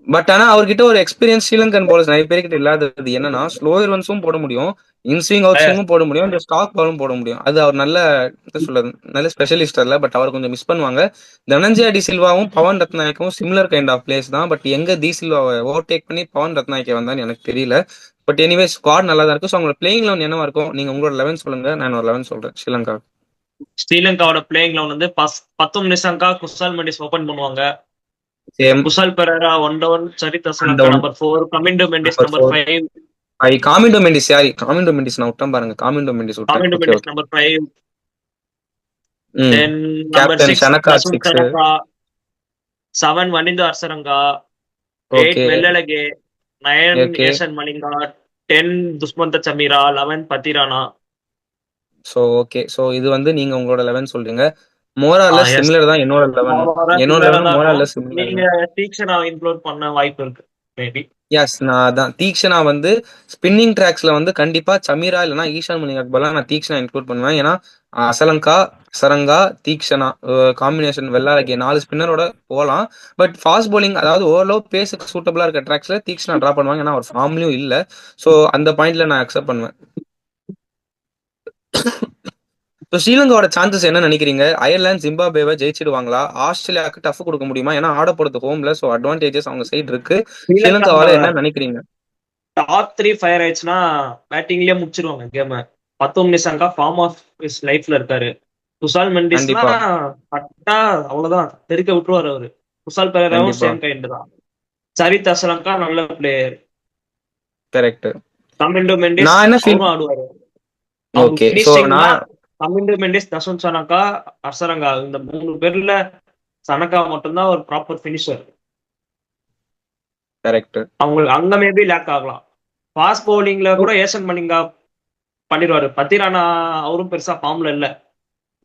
பட் ஆனா அவர்கிட்ட ஒரு எக்ஸ்பீரியன்ஸ் ஸ்ரீலங்கன் பவுலர்ஸ் நிறைய பேர்கிட்ட இல்லாதது என்னன்னா ஸ்லோயர் ரன்ஸும் போட முடியும், இன்ஸ்விங் அவுட் ஸ்விங்கும் போட முடியும், இந்த ஸ்டாக் பாலும் போட முடியும். அது அவர் நல்ல என்ன சொல்றது, நல்ல ஸ்பெஷலிஸ்ட் இல்ல. பட் அவர் கொஞ்சம் மிஸ் பண்ணுவாங்க. தனஞ்சய டி சில்வாவும் பவன் ரத்நாயக்கும் சிமிலர் கைண்ட் ஆஃப் பிளேஸ் தான். பட் எங்க டி சில்வாவை ஓவர்டேக் பண்ணி பவன் ரத்நாயக்கே வந்தான்னு எனக்கு தெரியல. பட் எனிவே ஸ்குவாட் நல்லா தான் இருக்கு. ஸோ அவங்களோட பிளேயிங் லெவன் என்னவா இருக்கும், நீங்க உங்களோட 11 சொல்லுங்க, நான் ஒரு 11 சொல்றேன் ஸ்ரீலங்கா. ஸ்ரீலங்காவோட பிளேயிங் லெவன் வந்து 10 நிஷாங்கா, குஷால் மெண்டிஸ் ஓபன் பண்ணுவாங்க. Same. Kusal Perera 1 down, Charith Asalanka number 4, Kamindu Mendis number 5. Kamindu Mendis, யாரி காமிண்டோ மெண்டிஸ் நான் விட்டேன் பாருங்க, காமிண்டோ மெண்டிஸ் விட்டேன். Kamindu okay Mendis okay. Number 5. Then number captain 6 Shanaka பிரசுன் 6. Shanaka, 7 Wanindu Hasaranga, 8 okay Wellalage, 9 okay. Eshan Malinga, 10 Dushmantha Chameera, 11 Pathirana. So okay. So இது வந்து நீங்க உங்களோட 11 சொல்றீங்க. மோரார்லெஸ் எஸ், சிமிலர் தான் என்னோட 11. என்னோட சிமிலரா 11 தான் இருக்கும். மோரார்லெஸ் சிமிலர் நீங்க தான். தீக்ஷனா இன்க்ளூட் பண்ண வாய்ப்பு இருக்கு மேபி. எஸ், நான் அதான் தீக்ஷனா வந்து ஸ்பின்னிங் ட்ராக்ஸ்ல வந்து கண்டிப்பா சமீரா இல்லைன்னா ஈஷான் மணி அக்பர்லா நான் தீக்ஷனா இன்க்ளூட் பண்ணுவேன். ஏன்னா அசலங்கா, சரங்கா, தீக்ஷனா காம்பினேஷன் வெள்ளாளக்கி 4 ஸ்பின்னரோட போகலாம். பட் ஃபாஸ்ட் bowling அதாவது ஓரளவு பேஸுக்கு சூட்டபிளா இருக்க ட்ராக்ஸ்ல தீக்ஷனா ட்ரா பண்ணுவாங்க. ஏன்னா அவர் ஃபார்ம்லயும் இல்ல. ஸோ அந்த பாயிண்ட்ல நான் அக்செப்ட் பண்ணுவேன். ஸோ ஸ்ரீலங்காவோட சான்சஸ் என்ன நினைக்கிறீங்க? அயர்லாந்து ஜிம்பாப்வேவை ஜெயிச்சிடுவாங்களா? ஆஸ்திரேலியாவுக்கு டஃப் கொடுக்க முடியுமா? ஏன்னா ஆட போறது ஹோம்ல, ஸோ அட்வான்டேஜஸ் அவங்க சைடு இருக்கு. ஸ்ரீலங்கா ஸ்ரீலங்காவால என்ன நினைக்கிறீங்க? டாப் 3 ஃபயர் ஆயிடுச்சுன்னா பேட்டிங்லயே முடிச்சிருவாங்க கேம. பத்தும் நிசங்கா ஃபார்ம் ஆஃப் ஹிஸ் லைஃப்ல இருக்காரு. குசால் மெண்டிஸ்லாம் கண்டிப்பா, பட்டா அவ்வளவுதான், தெறிக்க விட்டுருவாரு அவரு. குசால் பெரேராவும் கண்டிப்பா. சேம் கைண்ட் தான். சரித் அசலங்கா நல்ல பிளேயர். கரெக்ட். தமிண்டு மெண்டிஸ் நான் என்ன ஃபீல் அவரும் ஆடுவாரு. அவங்க ஓகே. ஸோ பினிஷிங்னா நான் தமிண்டு மெண்டிஸ், தசுன் சனக்கா, அசரங்கா இந்த 3 பேர்ல சனக்கா மட்டும்தான் ஒரு ப்ராப்பர் பினிஷர். கரெக்ட். அவங்களுக்கு அங்க மேபி லேக் ஆகலாம். ஃபாஸ்ட் பவுலிங்ல கூட ஏசன் மலிங்கா பண்ணிடுவாரு. பத்திரானா அவரும் பெருசா ஃபார்ம்ல இல்ல.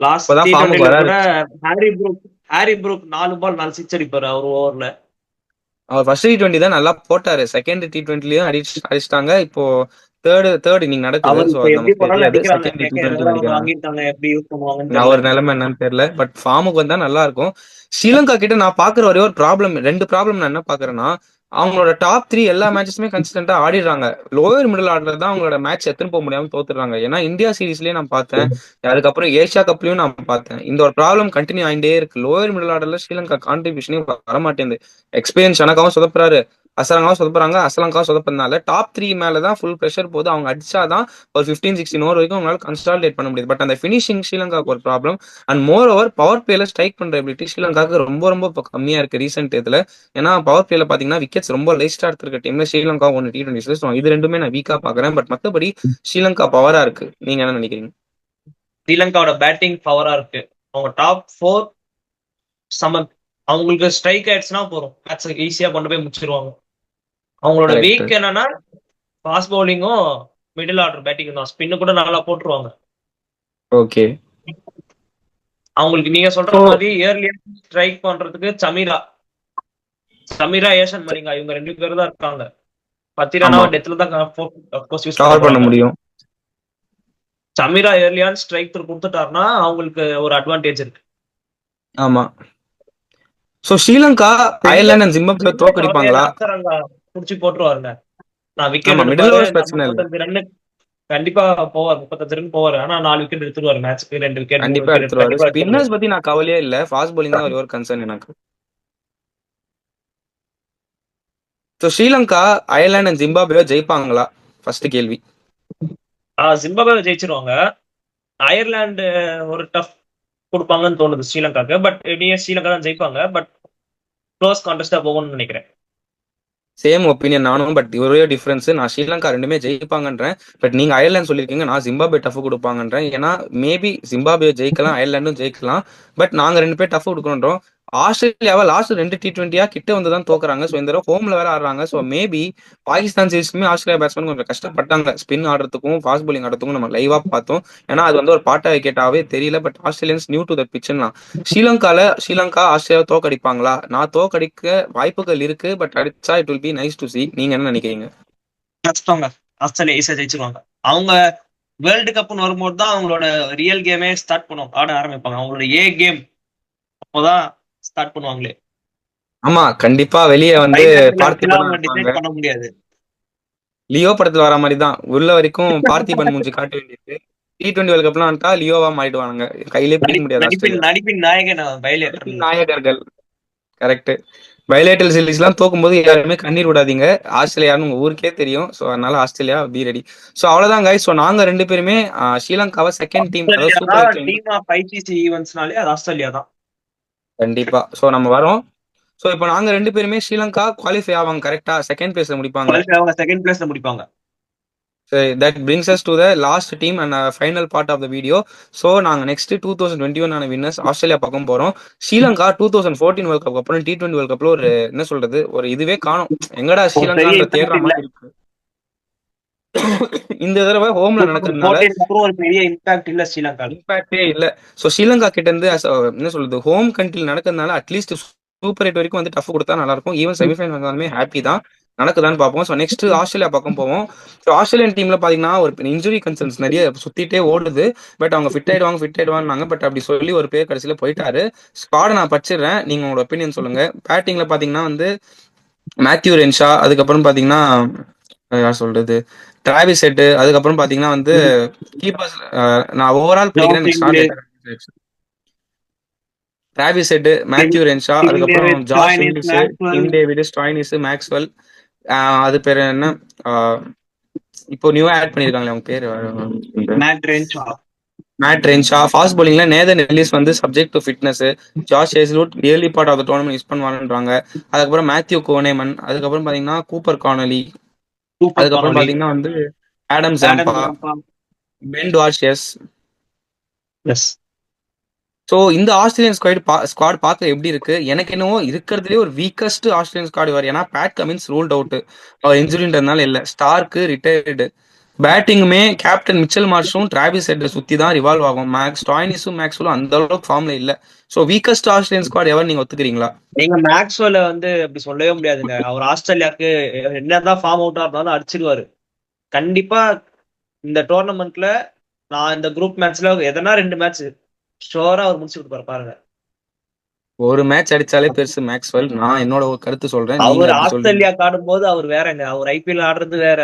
லாஸ்ட் இப்போதான் ஃபார்முக்கு T20ல வராரு. கூட ஹாரி ப்ரூக் ஹாரி ப்ரூக் 4 பால் 4 சிக்ஸ் அடிப்பாரு அவர் ஓவர்ல. அவர் ஃபர்ஸ்ட் T20 தான் நல்லா போட்டாரு. செகண்ட் T20லயும் அடிச்சிட்டாங்க. இப்போ தேர்ட் இன்னிங் நடக்குது. அவர் ஸோ இப்ப அது எப்படி நமக்கு போனாலும் தெரியாது. அடிக்கிறாங்க. செகண்ட் கேட்க T20 ரன் அடிக்கிறாங்க. வாங்கிட்டாங்க, எப்படி யூஸ் பண்ணுவாங்கன்னு தெரியல. அவர் நிலைமை என்னன்னு தெரியல. பட் ஃபார்முக்கு வந்தா நல்லா இருக்கும். ஸ்ரீலங்கா கிட்ட நான் பாக்குற ஒரே ஒரு ப்ராப்ளம், 2 ப்ராப்ளம் நான் என்ன பாக்குறேன்னா, அவங்களோட டாப் 3 எல்லா மேட்சஸுமே கன்சிஸ்டன்டா ஆடிடுறாங்க. லோயர் மிடில் ஆர்டர் தான் அவங்களோட மேட்ச் எடுத்துன்னு போக முடியாம தோத்துறாங்க. ஏன்னா இந்தியா சீரிஸ்லயே நான் பார்த்தேன். அதுக்கப்புறம் ஏஷியா கப்லயும் நான் பார்த்தேன். இந்த ஒரு ப்ராப்ளம் கண்டினியூ ஆயிட்டே இருக்கு. லோயர் மிடில் ஆர்டர்ல ஸ்ரீலங்கா கான்ட்ரிபியூஷனே வர மாட்டேங்குது. எக்ஸ்பீரியன்ஸ் எனக்காவும் சொதப்புறாரு, அசலங்காவும் சொதப்புறாங்க. அசலங்காவும் சொதப்பறதுனால டாப் 3 மேலதான் ஃபுல் ப்ரெஷர் போது. அவங்க அடிச்சாதான் ஒரு 15-16 ஓவர் வரைக்கும் அவங்களால கன்சாலிடேட் பண்ண முடியுது. பட் அந்த ஃபினிஷிங் ஸ்ரீலங்காவுக்கு ஒரு problem. And more over power பிளேல ஸ்ட்ரைக் பண்ற எபிலிட்டி ஸ்ரீலங்காவுக்கு ரொம்ப ரொம்ப இப்ப கம்மியா இருக்கு ரீசெண்ட் இதுல. ஏன்னா பவர் பிளேல பாத்தீங்கன்னா விக்கெட்ஸ் ரொம்ப லேஸ்டா எடுத்திருக்க டீம்ல ஸ்ரீலங்கா ஒன்னு T20. ஸோ இது ரெண்டுமே நான் வீக்கா பாக்குறேன். பட் மத்தபடி ஸ்ரீலங்கா பவரா இருக்கு. நீங்க என்ன நினைக்கிறீங்க? ஸ்ரீலங்காவோட பேட்டிங் பவரா இருக்கு. அவங்க டாப் 4 சம. அவங்களுக்கு ஸ்ட்ரைக் ஆயிடுச்சுன்னா போதும், மேட்ச் ஈஸியா கொண்டு போய் முடிச்சிருவாங்க. அவங்களோட கரெக்ட். வீக் என்னன்னா ஃபாஸ்ட் பவுலிங்கும் மிடில் ஆர்டர் பேட்டிங் தான். ஸ்பின்னு கூட நல்லா போட்டுருவாங்க. ஓகே. அவங்களுக்கு நீங்க சொல்ற ஸோ மாதிரி ஏர்லியா ஸ்ட்ரைக் பண்றதுக்கு சமீரா ஏஷன் மலிங்கா இவங்க 2 பேரும் தான் இருக்காங்க. ஆமா, பத்திரானாவை டெத்ல தான் யூஸ் பண்ண கவர் பண்ண போறாங்க. முடியும். சமீரா ஏர்லியான் ஸ்ட்ரைக் த்ரூ கொடுத்துட்டாருன்னா அவங்களுக்கு ஒரு அட்வான்டேஜ் இருக்கு. ஆமா. ஸோ ஸ்ரீலங்கா சென்னர் அயர்லாந்து அண்ட் ஜிம்பாப்வே சென்னர் கவலையில தோக்கடிப்பாங்களா? அங்க புடிச்சு போட்டுருவாருங்க. நான் விக்கெட் ஆமா, மிடில் எடுப்பாரு. ஓவர்ஸ் நான் பிரச்சனை இல்ல. 35 ரன் கண்டிப்பா போவார். 35 ரன் போவாரு. ஆனா 4 விக்கெட் எடுத்துருவாரு. மேட்ச்க்கு 2 விக்கெட் 3 கண்டிப்பா விக்கெட் எடுத்துருவாரு. கண்டிப்பா எடுத்துருவாரு. ஸ்பின்னர்ஸ் பத்தி நான் கவலையே இல்ல. ஃபாஸ்ட் bowling தான் ஒரே ஒரு கன்சர்ன் எனக்கு. So Sri Lanka Ireland and Zimbabwe ஜெயிப்பாங்களா? ஃபர்ஸ்ட் கேள்வி. ஜிம்பாப்வே ஜெயிச்சிருவாங்க. அயர்லாந்து ஒரு டஃப் கொடுப்பாங்கன்னு தோணுது ஸ்ரீலங்காக்கு. பட் எப்படியே ஸ்ரீலங்கா தான் ஜெயிப்பாங்க. பட் க்ளோஸ் கான்டெஸ்டா போகும்னு நினைக்கிறேன். சேம் ஒப்பீனியன் நானும். பட் ஒரே டிஃபரன்ஸ், நான் ஸ்ரீலங்கா ரெண்டுமே ஜெயிப்பாங்கன்றேன். பட் நீங்க அயர்லாந்து சொல்லியிருக்கீங்க, நான் ஜிம்பாப்வே டஃப் கொடுப்பாங்கன்றேன். ஏன்னா மேபி ஜிம்பாப்வே ஜெயிக்கலாம், அயர்லாண்டும் ஜெயிக்கலாம். பட் நாங்க 2 பேர் டஃப் கொடுக்கணுன்றோம். ஆஸ்திரேலியாவை லாஸ்ட் 2 T20 கிட்ட வந்து தான் தோக்குறாங்க. ஸோ இந்த தடவை ஹோம்ல வேற ஆடுறாங்க. ஸோ மேபி பாகிஸ்தான் சீரிஸ்க்குமே ஆஸ்திரேலியா பேட்ஸ்மேன் கொஞ்சம் கஷ்டப்பட்டாங்க. ஸ்பின் ஆடுறதுக்கும் ஃபாஸ்ட் bowling ஆடுறதுக்கும் நம்ம லைவா பார்த்தோம். ஏன்னா அது வந்து ஒரு பாட்டா விக்கெட்டாவே தெரியல. But Australians new to the பிச்சுன்னா ஸ்ரீலங்கா ஆஸ்திரேலியா தோக்கடிப்பாங்களா? நான் தோக்கடிக்க வாய்ப்புகள் இருக்கு. பட் அடிச்சா it will be nice to see. நீங்க என்ன நினைக்கிறீங்க? கஷ்டங்க. ஆஸ்திரேலியா ஈஸியா ஜெயிச்சிருவாங்க. அவங்க வேர்ல்டு கப்னு வரும்போது தான் அவங்களோட ரியல் கேமே ஸ்டார்ட் பண்ணுவாங்க, ஆட ஆரம்பிப்பாங்க. அவங்களோட கேம் அப்போதான் ஸ்டார்ட் பண்ணுவாங்களே. ஆமா, கண்டிப்பா வெளியே வந்து தைரியத்துல வச்சுலாம் பார்த்திபனா அவங்க இருப்பாங்க. டிசைட் பண்ண முடியாது. லியோ படத்துல வர மாதிரி தான் உள்ள வரைக்கும் பார்த்திபன் மூஞ்சி காட்ட வேண்டியது. T20 வேர்ல்ட் கப்லாம் வந்துட்டா லியோவா மாறிடுவானுங்க. கையிலே பிடிக்க முடியாது நடிப்பின் ஆஸ்திரேலியா. நடிப்பின் நாயகன் நடிப்பின் பைலேட்டர்ல. நாயகர்கள். கரெக்ட். பைலேட்டல் சீரிஸ் எல்லாம் தோக்கும் போது யாருமே கண்ணீர் விடாதீங்க. ஆஸ்திரேலியான்னு உங்க ஊருக்கே தெரியும். ஸோ அதனால ஆஸ்திரேலியா பி ரெடி. ஸோ அவ்வளவுதான் guys. ஸோ நாங்க 2 பேருமே ஸ்ரீலங்காவை செகண்ட் டீம், அதாவது ஆஸ்திரேலியா சூப்பர் தான் எயிட்ல. டீம் ஆஃப் ஐசிசி ஈவெண்ட்ஸ்னாலே அது ஆஸ்திரேலியா தான். கண்டிப்பா. ஸோ நம்ம வரோம். ஸோ இப்போ நாங்க 2 பேருமே ஸ்ரீலங்கா குவாலிஃபை ஆவாங்க கரெக்டா? செகண்ட் பிளேஸ்ல முடிப்பாங்க. குவாலிஃபை அவங்க செகண்ட் பிளேஸ்ல முடிப்பாங்க. சரி, that brings us to the last team and final part of the video. So நாங்க நெக்ஸ்ட் 2021 ஆன வின்னர்ஸ் ஆஸ்திரேலியா பக்கம் போறோம். ஸ்ரீலங்கா 2014 வேர்ல்ட் கப் அப்புறம் T20 வேர்ல்ட் கப்ல ஒரு என்ன சொல்றது, ஒரு இதுவே காணும். எங்கடா ஒரு பெரிய ஸ்ரீலங்கான்ற இம்பாக்ட் தேடுற இல்ல. மாதிரி இருக்கு. இந்த தடவை ஹோம்ல நடக்கிறதுனால அப்புறம் ஒரு பெரிய இம்பாக்ட் இல்ல ஸ்ரீலங்கா. இம்பாக்டே இல்ல. ஸோ ஸ்ரீலங்கா கிட்ட இருந்து என்ன சொல்றது, ஹோம் கண்ட்ரில நடக்கிறதுனால அட்லீஸ்ட் சூப்பர் எயிட் வரைக்கும் வந்து டஃப் கொடுத்தா நல்லா இருக்கும். ஈவன் செமிஃபைனல் வந்தாலுமே ஹாப்பி தான். நடக்குதான்னு பார்ப்போம். ஸோ நெக்ஸ்ட் ஆஸ்திரேலியா பக்கம் போவோம். ஸோ ஆஸ்திரேலியன் டீம்ல பாத்தீங்கன்னா ஒரு இன்ஜுரி கன்சர்ன்ஸ் நிறைய சுத்திட்டே ஓடுது. பட் அவங்க ஃபிட் ஆயிடுவாங்க. பட் அப்படி சொல்லி ஒரு பேர் கடைசியில போயிட்டாரு. ஸ்குவாட நான் படிச்சிடுறேன், நீங்க உங்களோட ஒப்பீனியன் சொல்லுங்க. பேட்டிங்ல பாத்தீங்கன்னா வந்து மேத்யூ ரென்ஷா, அதுக்கப்புறம் பாத்தீங்கன்னா யார் சொல்றது, டிராவிஸ் ஹெட், அதுக்கப்புறம் பாத்தீங்கன்னா வந்து கீப்பர்ஸ். நான் ஓவரால் படிக்கிறேன், எனக்கு star data. Travis Head, Matthew Renshaw, அதுக்கப்புறம் Josh Inglis, Tim David, Stoinis, Maxwell, அது பேர் என்ன, ஆஹ் இப்போ நியூவா ஆட் பண்ணிருக்காங்களே அவங்க பேரு, மேட் ரென்ஷா. ஃபாஸ்ட் bowlingல நேதன் எல்லிஸ் வந்து subject to fitness. Josh Hazlewood early part of the tournament use பண்ணுவாங்கன்றாங்க. அதுக்கப்புறம் மேத்யூ கோனேமன், அதுக்கப்புறம் பாத்தீங்கன்னா கூப்பர் கானலி, அதுக்கப்புறம் பாத்தீங்கன்னா வந்து ஆடம் ஜாம்பா, பென் டுவார்ஷியஸ். ஸோ இந்த ஆஸ்திரேலியன் ஸ்குவாட் பார்க்க எப்படி இருக்கு? எனக்கு என்னவோ இருக்கிறதுலே ஒரு வீக்கஸ்ட் ஆஸ்திரேலியன் ஸ்குவாட் வரும். ஏன்னா பேட் கமின்ஸ் ரூல்ட் அவுட், அவர் இன்ஜுரின்றதுனால இல்ல. Starc retired. பேட்டிங்குமே கேப்டன் மிச்சல் மார்ஷும் டிராவிஸ் ஹெட் சுத்தி தான் ரிவால்வ் ஆகும். ஸ்டாய்னிஸும் மேக்ஸ்வெலும் அந்த அளவுக்கு ஃபார்ம்ல இல்ல. ஸோ வீக்கஸ்ட் ஆஸ்திரேலியன் ஸ்குவாட் எவர் நீங்க ஒத்துக்கிறீங்களா? நீங்க மேக்ஸ்வெல்ல வந்து அப்படி சொல்லவே முடியாதுங்க. அவர் ஆஸ்திரேலியாவுக்கு என்னதான் ஃபார்ம் அவுட்டா இருந்தாலும் அடிச்சிருவாரு கண்டிப்பா. இந்த டோர்னமெண்ட்ல நான் இந்த குரூப் மேட்ச்ல எதனா 2 மேட்ச் ஷோரா அவர் முடிச்சு கொடுப்பாரு பாருங்க. ஒரு மேட்ச் அடிச்சாலே பெருசு மேக்ஸ்வெல். நான் என்னோட ஒரு கருத்து சொல்றேன், நீங்க அவர் எப்படி சொல்றீங்க? ஆஸ்திரேலியா ஆடும் போது அவர் வேறங்க, அவர் ஐபிஎல் ஆடுறது வேற.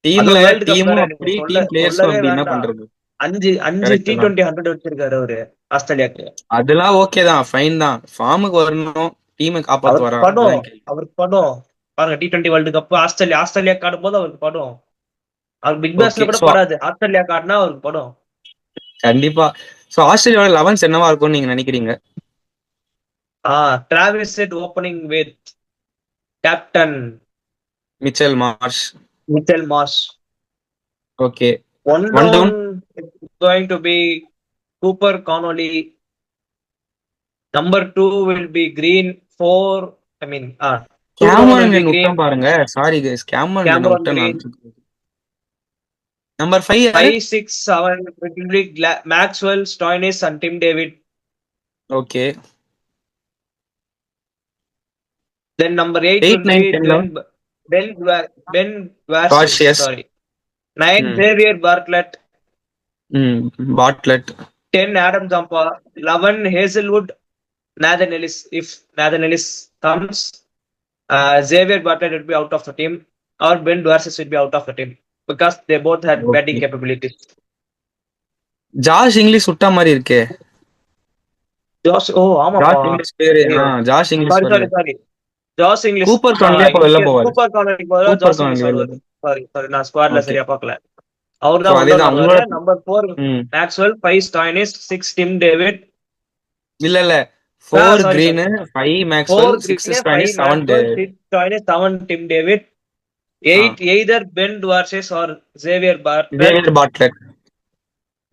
டீம்ல வேர்ல்டு கப் டீமும் வேற, அப்படி, டீம் பிளேயர்ஸும் சொல்லவே அப்படி, என்ன வேண்டாம். பண்றது? 5 கரெக்ட் தான். T20 100 வச்சிருக்காரு அவரு ஆஸ்திரேலியாக்கு. அதெல்லாம் ஓகே தான், ஃபைன் தான். ஃபார்முக்கு வரணும், டீமை காப்பாத்துவாரா, அதுதான் கேள்வி. அவருக்கு படும் பாருங்க. T20 வேர்ல்டு கப் ஆஸ்திரேலியா ஆடும் போது அவருக்கு படும். அவர் பிக் ஓகே, பாஸ்ல கூட சோ படாது, ஆஸ்திரேலியா ஆடினா அவருக்கு படும். கண்டிப்பா. சோ ஆஸ்திரேலியாவோட 11 என்னவா இருக்கும்னு நீங்க நினைக்கிறீங்க? Travis Head opening with captain Mitchell Marsh. Mitchell Marsh. Okay. One one down down. it's going to be Cooper Connolly. Number 2 will be Green. 4, I mean, 2 down will Cameron be Green. விட்டம் பாருங்க, sorry guys, Cameron Cameron விட்டம். Green. Number 5 யாரு? 5, 6, 7 will be Maxwell, Stoinis and Tim David. Okay. Then number 8 8 will 9 be 10 Ben Varsis. Garcias. Sorry. 9 Xavier Bartlett. Bartlett. 10 Adam Zampa. 11 Hazelwood. Nathan Ellis. If Nathan Ellis comes, Xavier Bartlett will be out of the team, or Ben Dwarsis will be out of the team because they both had batting capabilities. Josh English விட்டா மாதிரி இருக்கே. Josh, ஆமா, Josh English பேரு, Josh English வரல. sorry. Josh English. Cooper Conway இப்ப வெளில போவாரு. Cooper Connolly பதிலா கூப்பர் Josh English கான்வே வருவாரு. sorry நான் ஸ்குவாட்ல Okay. சரியா பார்க்கல. அவர்தான் அதேதான் வந்து உங்களோட. Number 4 Maxwell, 5 Stoinis, 6 Tim David. இல்ல 4 sorry, Green, 5 Maxwell, 6 Stoinis, 7 6 Stoinis, 7 Tim David, 8 either Ben Dwarses or Xavier Bartlett,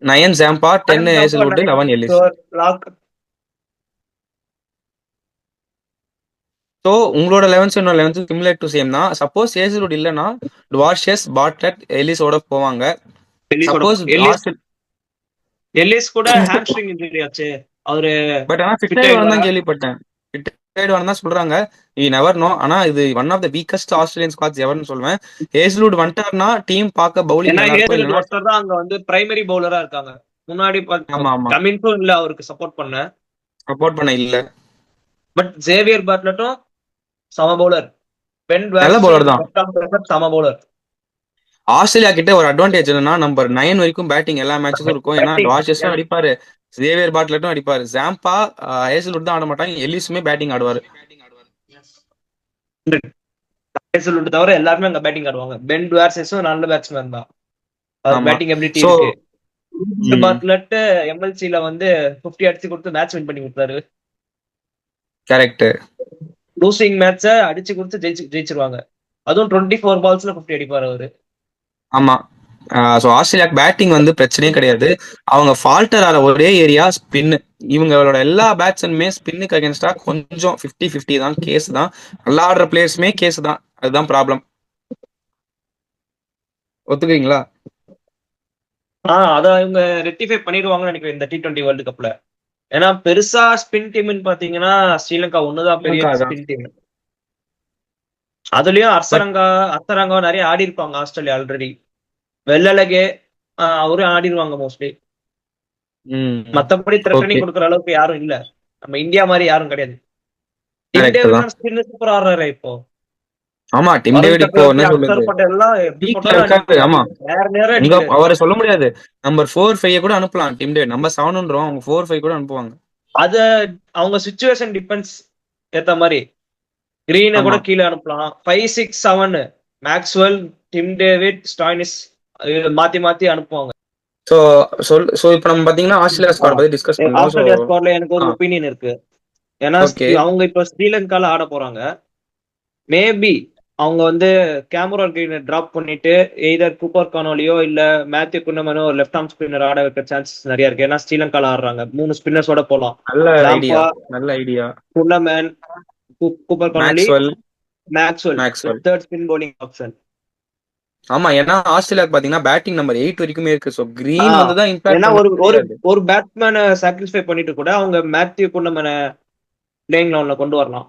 9 Zampa, 10 Hazelwood, 11 Ellis. So உங்களோட 11 என்னோட 11 சிமிலர் டு சேம் தான். சப்போஸ் ஹேசல்வுட் இல்லைன்னா டுவார்ஷியஸ், பார்ட்லெட், எலிஸோட போவாங்க. சப்போஸ் எல்லிஸ் கூட ஹாம்ஸ்ட்ரிங் இன்ஜூரி ஆச்சு அவரு. But ஆனா ஃபிட் ஆயிடுவான்னு தான் கேள்விப்பட்டேன். ஃபிட் ஆயிடுவான்னு தான் சொல்றாங்க. You never know. ஆனா இது one of the weakest Australian squads எவர்னு சொல்லுவேன். ஹேசல்வுட் வந்துட்டாருன்னா டீம் பார்க்க பவுலிங் நல்லா இருக்கும். ஒருத்தர் தான் அங்க வந்து பிரைமரி பவுலரா இருக்காங்க. முன்னாடி கமின்ஸும் இல்ல அவருக்கு சப்போர்ட் பண்ண இல்ல. பட் ஜேவியர் பார்ட்லட்டும் சம பவுலர். பென் நல்ல பவுலர் தான். சம பவுலர். ஆஸ்திரேலியா கிட்ட ஒரு அட்வான்டேஜ் என்னன்னா நம்பர் 9 வரைக்கும் பேட்டிங் எல்லா மேட்சுக்கும் இருக்கும். ஏன்னா டுவார்ஷியஸும் அடிப்பாரு, ஜேவியர் பார்ட்லெட்டும் அடிப்பாரு, ஜாம்பா, ஹேசல்வுட் தான் ஆட மாட்டாங்க, எல்லிஸுமே பேட்டிங் ஆடுவாரு. ஹேசல்வுட் தவிர எல்லாருமே அங்க பேட்டிங் ஆடுவாங்க. பென் டுவார்ஷியஸும் நல்ல பேட்ஸ்மேன் தான், அவர் பேட்டிங் எபிலிட்டி இருக்கு. பார்ட்லெட் எம்எல்சில வந்து 50 அடிச்சு கொடுத்து மேட்ச் வின் பண்ணி கொடுத்தாரு. கரெக்ட். லூசிங் மேட்ச அடிச்சு கொடுத்து ஜெயிச்சிருவாங்க. அதுவும் 24 பால்ஸ்ல 50 அடிப்பாரு அவரு. ஆமா. ஸோ ஆஸ்திரேலியாக்கு பேட்டிங் வந்து பிரச்சனையே கிடையாது. அவங்க ஃபால்டர் ஆற ஒரே ஏரியா ஸ்பின். இவங்களோட எல்லா பேட்ஸ்மேனுமே ஸ்பின்னுக்கு அகேன்ஸ்டா கொஞ்சம் 50-50 தான், கேஸ் தான். நல்லா ஆடுற பிளேயர்ஸுமே கேஸ் தான், அதுதான் ப்ராப்ளம். ஒத்துக்கிறீங்களா? அத இவங்க ரெக்டிஃபை பண்ணிடுவாங்கன்னு நினைக்கிறேன் இந்த T20 வேர்ல்டு கப்ல. ஏன்னா பெருசா ஸ்பின் டீம்னு பாத்தீங்கன்னா ஸ்ரீலங்கா ஒண்ணுதான் பெரிய ஸ்ரீலங்கா தான். Spin team. அதுலயும் பட் அர்சரங்கா நிறைய ஆடி இருப்பாங்க ஆஸ்திரேலியா ஆல்ரெடி. வெள்ளலகே அவரும் ஆடிடுவாங்க மோஸ்ட்லி. மத்தபடி ஓகே, த்ரெட்டனிங் கொடுக்குற அளவுக்கு யாரும் இல்ல. நம்ம இந்தியா மாதிரி யாரும் கிடையாது. டிம் கரெக்ட் தான். டேவிட்லாம் ஸ்பின் சூப்பர் ஆடுறாரு இப்போ. ஆமா, டிம் வருண் டேவிட் இப்போ என்ன சக்கரவர்த்தி, சொல்றது, அக்சர் பட்டேல் எல்லாம் எப்படி பீக்ல போட்டாலும் இருக்காரு. அடிக்கிறாரு. ஆமா, நேர நேரம் உங்க அடிக்கிறாரு. அவரை சொல்ல முடியாது. நம்பர் 4-5 கூட அனுப்பலாம் டிம் டேவிட். நம்பர் 7ன்றோம், அவங்க 4-5 கூட அனுப்புவாங்க. அத அவங்க சுச்சுவேஷன் டிபெண்ட்ஸ் ஏத்த மாதிரி கிரீனை கூட ஆமா. கீழே அனுப்பலாம். 5, 6, 7 மேக்ஸ்வெல், டிம் டேவிட், ஸ்டாய்னிஸ் மாத்தி மாத்தி அனுப்புவாங்க. சோ சோ இப்போ நம்ம பாத்தீங்கன்னா ஆஸ்திரேலியா ஸ்குவாட் பத்தி டிஸ்கஸ் பண்றோம். சோ ஆஸ்திரேலியா ஸ்குவாட்ல எனக்கு ஒரு ஒப்பீனியன் இருக்கு. ஏன்னா ஓகே. அவங்க இப்ப ஸ்ரீலங்கால ஆட போறாங்க. மேபி அவங்க வந்து கேமரான் கிரீனை டிராப் பண்ணிட்டு எய்தர் கூப்பர் கானோலியோ இல்ல மேத்யூ குன்னமனோ லெஃப்ட் ஆர்ம் ஸ்பின்னர் ஆட வைக்க சான்சஸ் நிறைய இருக்கு. ஏன்னா ஸ்ரீலங்கால ஆடுறாங்க 3 ஸ்பின்னர்ஸோட போலாம். நல்ல ஐடியா, ஜாம்பா, நல்ல idea. Kuhnemann, Cooper Connolly, Maxwell. Maxwell Maxwell. Third spin bowling option. ஆமா, ஏன்னா ஆஸ்திரேலியாக்கு பாத்தீங்கன்னா பேட்டிங் நம்பர் 8 வரைக்குமே இருக்கு. சோ கிரீன் வந்து தான் இம்பாக்ட் ஏன்னா பண்ண ஒரு ஒரு முடியாது. ஒரு பேட்ஸ்மேனை சாக்ரிஃபை பண்ணிட்டு கூட அவங்க மேத்யூ குன்னமனை பிளேயிங் லெவன்ல கொண்டு வரலாம்.